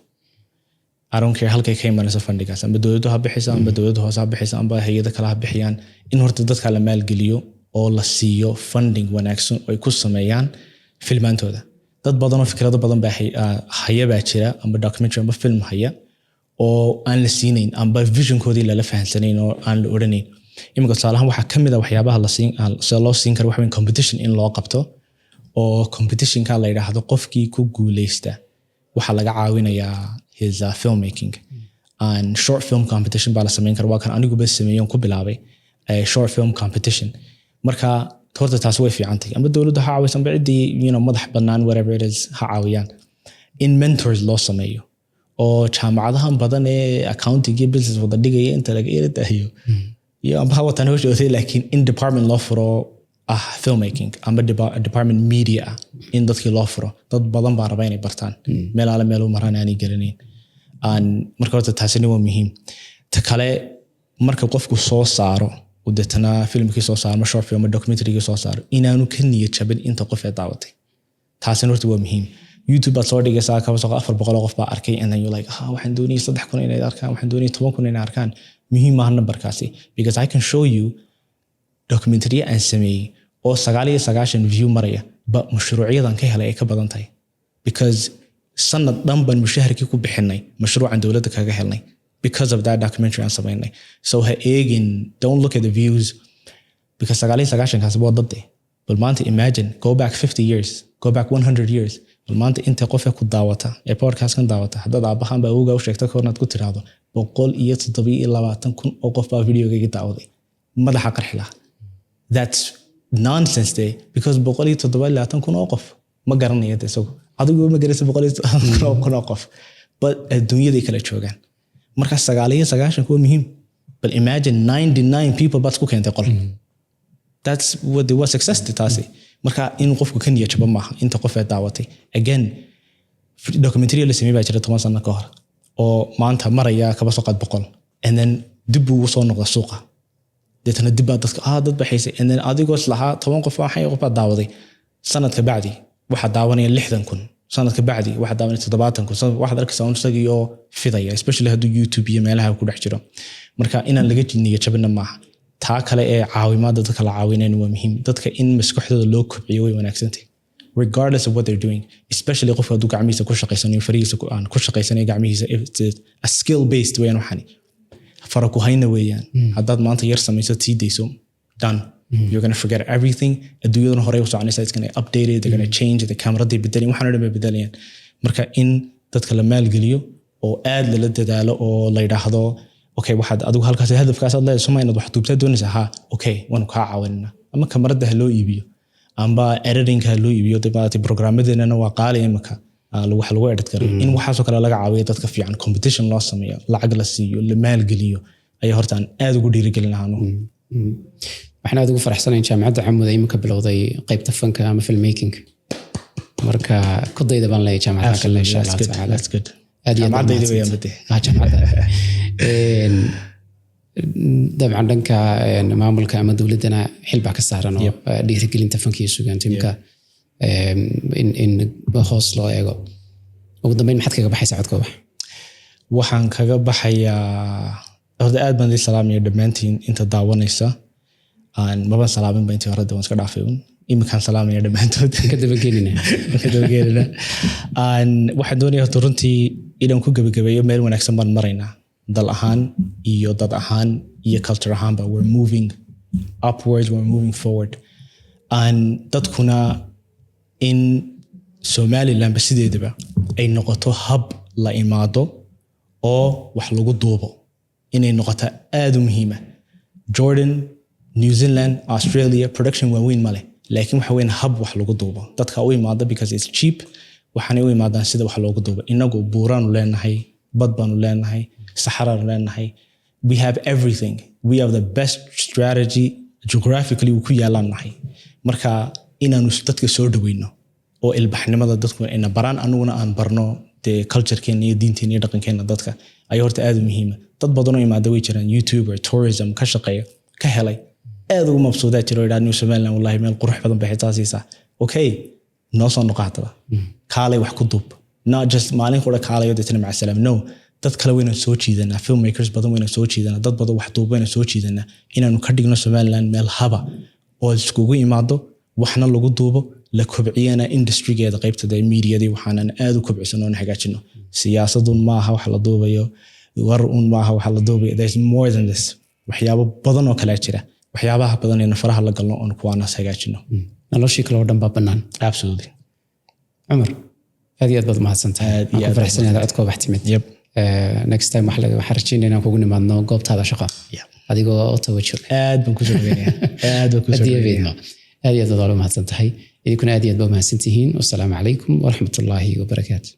Speaker 2: I don't care halkay ka imanayso fundingaas amba dawladdu ha bixiso amba dawladdu hoose ha bixiso amba hay'ado kale ha bixiyaan in horta dadka la maalgeliyo oo la siiyo funding wanaagsan oo ay ku sameeyaan filmaantooda dad badan oo fikrado badan baa haya baa jira amba documentary amba film haya oo aan la siinayn amba visionkoodii lala fahansanayn oo aan la oranayn imika tusaalahan waxaa ka mid ah waxyaabaha loo siin karo waxa weyn competition in loo qabto oo competitionka la yidhaahdo qofkii ku guuleysta waxaa laga caawinayaa his filmmaking and short film competition baa la samayn kara waa kan anigu bas sameeyoon ku bilaabay short film competition marka horta taas way fiicantay amba dawladdu ha caawisan ba cidii madax bannaan whatever it is ha caawiyaan in mentors loo sameeyo oo jaamacadahan badan ee accounting iyo business wada dhigaya inta laga yeeladayo iyo amba watan hawshoodii laakiin in department loo furo filmmaking amba department media in dadkii loo furo dad badan baa raba inay bartaan meel ala meel u maraan aanay garanayn marka horta taasina waa muhiim ta kale marka qofku soo saaro udetana filmkii soo saaro short film documentary soo saaro inaanu ka niyad jabin inta qof ee daawatay taasina horta waa muhiim YouTube baad soo dhigaysaa ka soo 400 qof baa arkay and then you like waxaan doonayay 3,000 inay arkaan waxaan doonayay 10,000 inay arkaan muhiim ah numberkaasi because I can show you documentary aan sameeyay oo 99 view maraya ba mashruucyadan ka helay ay ka badan tahay because sanad dhan baan mushaharkii ku bixinay mashruucan dawladda kaga helnay because of that documentary aan sameynay so don't look at the views because 99 kaas waa dad bal maanta imagine go back 50 years go back 100 years bal maanta inta qof ku daawata ee podcast kan daawata hadda aabahan baa uga sheegtay koornaad ku tiraado 127,000 oo qof baa videoga daawaday madaxa qarxila that's nonsense day because 127,000 oo qof ma garanaya isagu adigu ma garanaysa 127,000 oo qof but adduunyada kala joogaan marka 99 waa muhiim but imagine 99 people bad ku keentay qol that's what the was success taasi marka in qofku kan yeeshaba maaha inta qof ee daawatay again documentary la sameeyay baa jira 10 sano ka hor oo maanta maraya kaba soo qad 100 and then dib uu soo noqdo suuqa dadna dib dad baxaysay and then adigoo islaha 10 qof waxay qof daawaday sanadka bacdi waxa daawanaya 60,000 sanadka bacdi waxa daawanaya 70,000 waxa arkaysaa un isagiyo fidaya especially haduu YouTube iyo meelaha ku dhex jiro marka inaan laga jiniyo jabna maaha taa kale ee caawimaada dadka la caawinayna waa muhiim dadka in maskaxdooda loo kobciyo way wanaagsantahay regardless of what they're doing especially qofka haduu gacmihiisa ku shaqaysanayo farihiisa ku shaqaysanayo gacmihiisa a skill based way waxani faraku hayna weeyaan haddaad maanta yar samayso tiidayso done you're going to forget everything adduunyadana hore u soconaysa it's going to update it they're going to change the camera they bedelayaan waxaan dhan bedelayaan marka in dadka la maalgeliyo oo aad la dadaalo oo la yiraahdo okay waxaad adigu halkaas hadafkaas aad leedahay Soomaaliya wax duubta doonaysaa okay waan ka caawinaa ama kamarada loo iibiyo amba editing loo iibiyo dibadda programmadeena waa qaali imika wax lagu edit karo in waxaas oo kale laga caawiyo dadka fiican competition loo sameeyo lacag la siiyo la maalgeliyo ay hortaan aad ugu dhiirigelinaano
Speaker 1: waxaan aad ugu faraxsanahay jaamacadda Camuud ay imika bilowday qaybta fanka ama filmmaking marka ku dayda baan leeyahay jaamacadda kale insha Allah ta'ala
Speaker 2: that's good
Speaker 1: jaamacadda weeyaan bade jaamacadda dabcan dhanka maamulka ama dawladana xilba ka saaran oo dhiirigelinta fanka iyo suugaanta imika in hoos loo eego ugu dambeyn maxaad kaga baxaysaa codka ubax
Speaker 2: waxaan kaga baxayaa horta aad baan idin salaamayaa dhammaantiin inta daawanaysa aan maban salaamin ba intii hore waan iska dhaafay iminkaan salaamaya dhammaantood
Speaker 1: ka dabagelina
Speaker 2: waxaan doonayaa horta runtii inaan ku gabagabeeyo meel wanaagsan baan maraynaa dal ahaan iyo dad ahaan iyo culture ahaanba we're moving upwards, we're moving forward. dadkuna in Somaliland ba sideedaba ay noqoto hub la imaado oo wax lagu duubo inay noqoto aad u muhiima. Jordan, New Zealand, Australia production waaweyn male laakiin waxa weyn hub wax lagu duubo dadka u imaado because it's cheap waxaanay u imaadaan sida wax loogu duubo. Inagu buuraanu leenahay, bad baanu leenahay, saxaraanu leenahay. We have everything. We have the best strategy geographically ku yaalaan nahay. Marka inaanu dadka soo dhaweyno oo ilbaxnimada dadku ina baraan anuguna aan barno de culture-keena iyo diinteena iyo dhaqankeena dadka ay horta aad u muhiim ah. Dad badan oo imaada way jiraan YouTube or tourism ka shaqeeya ka helay aad ugu mabsuudaa jiro ilaa New Zealand wallahi meel qurux badan bay xitaa okay noo soo noqotaba kaalay wax ku duub not just maalin qura kaalay oo dadna maca salaam no dad kale wayna soo jiidanaa filmmakers badan wayna soo jiidanaa dad badan wax duub wayna soo jiidanaa inaanu ka dhigno Somaliland meel haba oo iskugu imaado waxna lagu duubo la kobciyana industry-geeda qaybtada media-dii waxaanan aad u kobcisano oo hagaajino siyaasadun maaha wax la duubayo war maaha wax la duubayo there's more than this waxyaabo badan oo kala jira waxyaabaha badan ee faraha la galno oo kuwaana hagaajino
Speaker 1: noloshii kale oo dhan baa bannaan.
Speaker 2: Absolutely.
Speaker 1: Umar aad iyo aad baad mahadsantahay ku faraxsanahay codka wax timid. Next time waxaan rajaynaa inaan kugu nimaadno goobtaada shaqo adigoo oo tawajo
Speaker 2: aad baan ku soo dhaweynaa aad baan ku soo dhaweynaa
Speaker 1: aad iyo aad baad mahadsantahay idinkuna aad iyo aad baad mahadsantihiin. Wassalaamu calaykum waraxmatullaahi wabarakaatuh.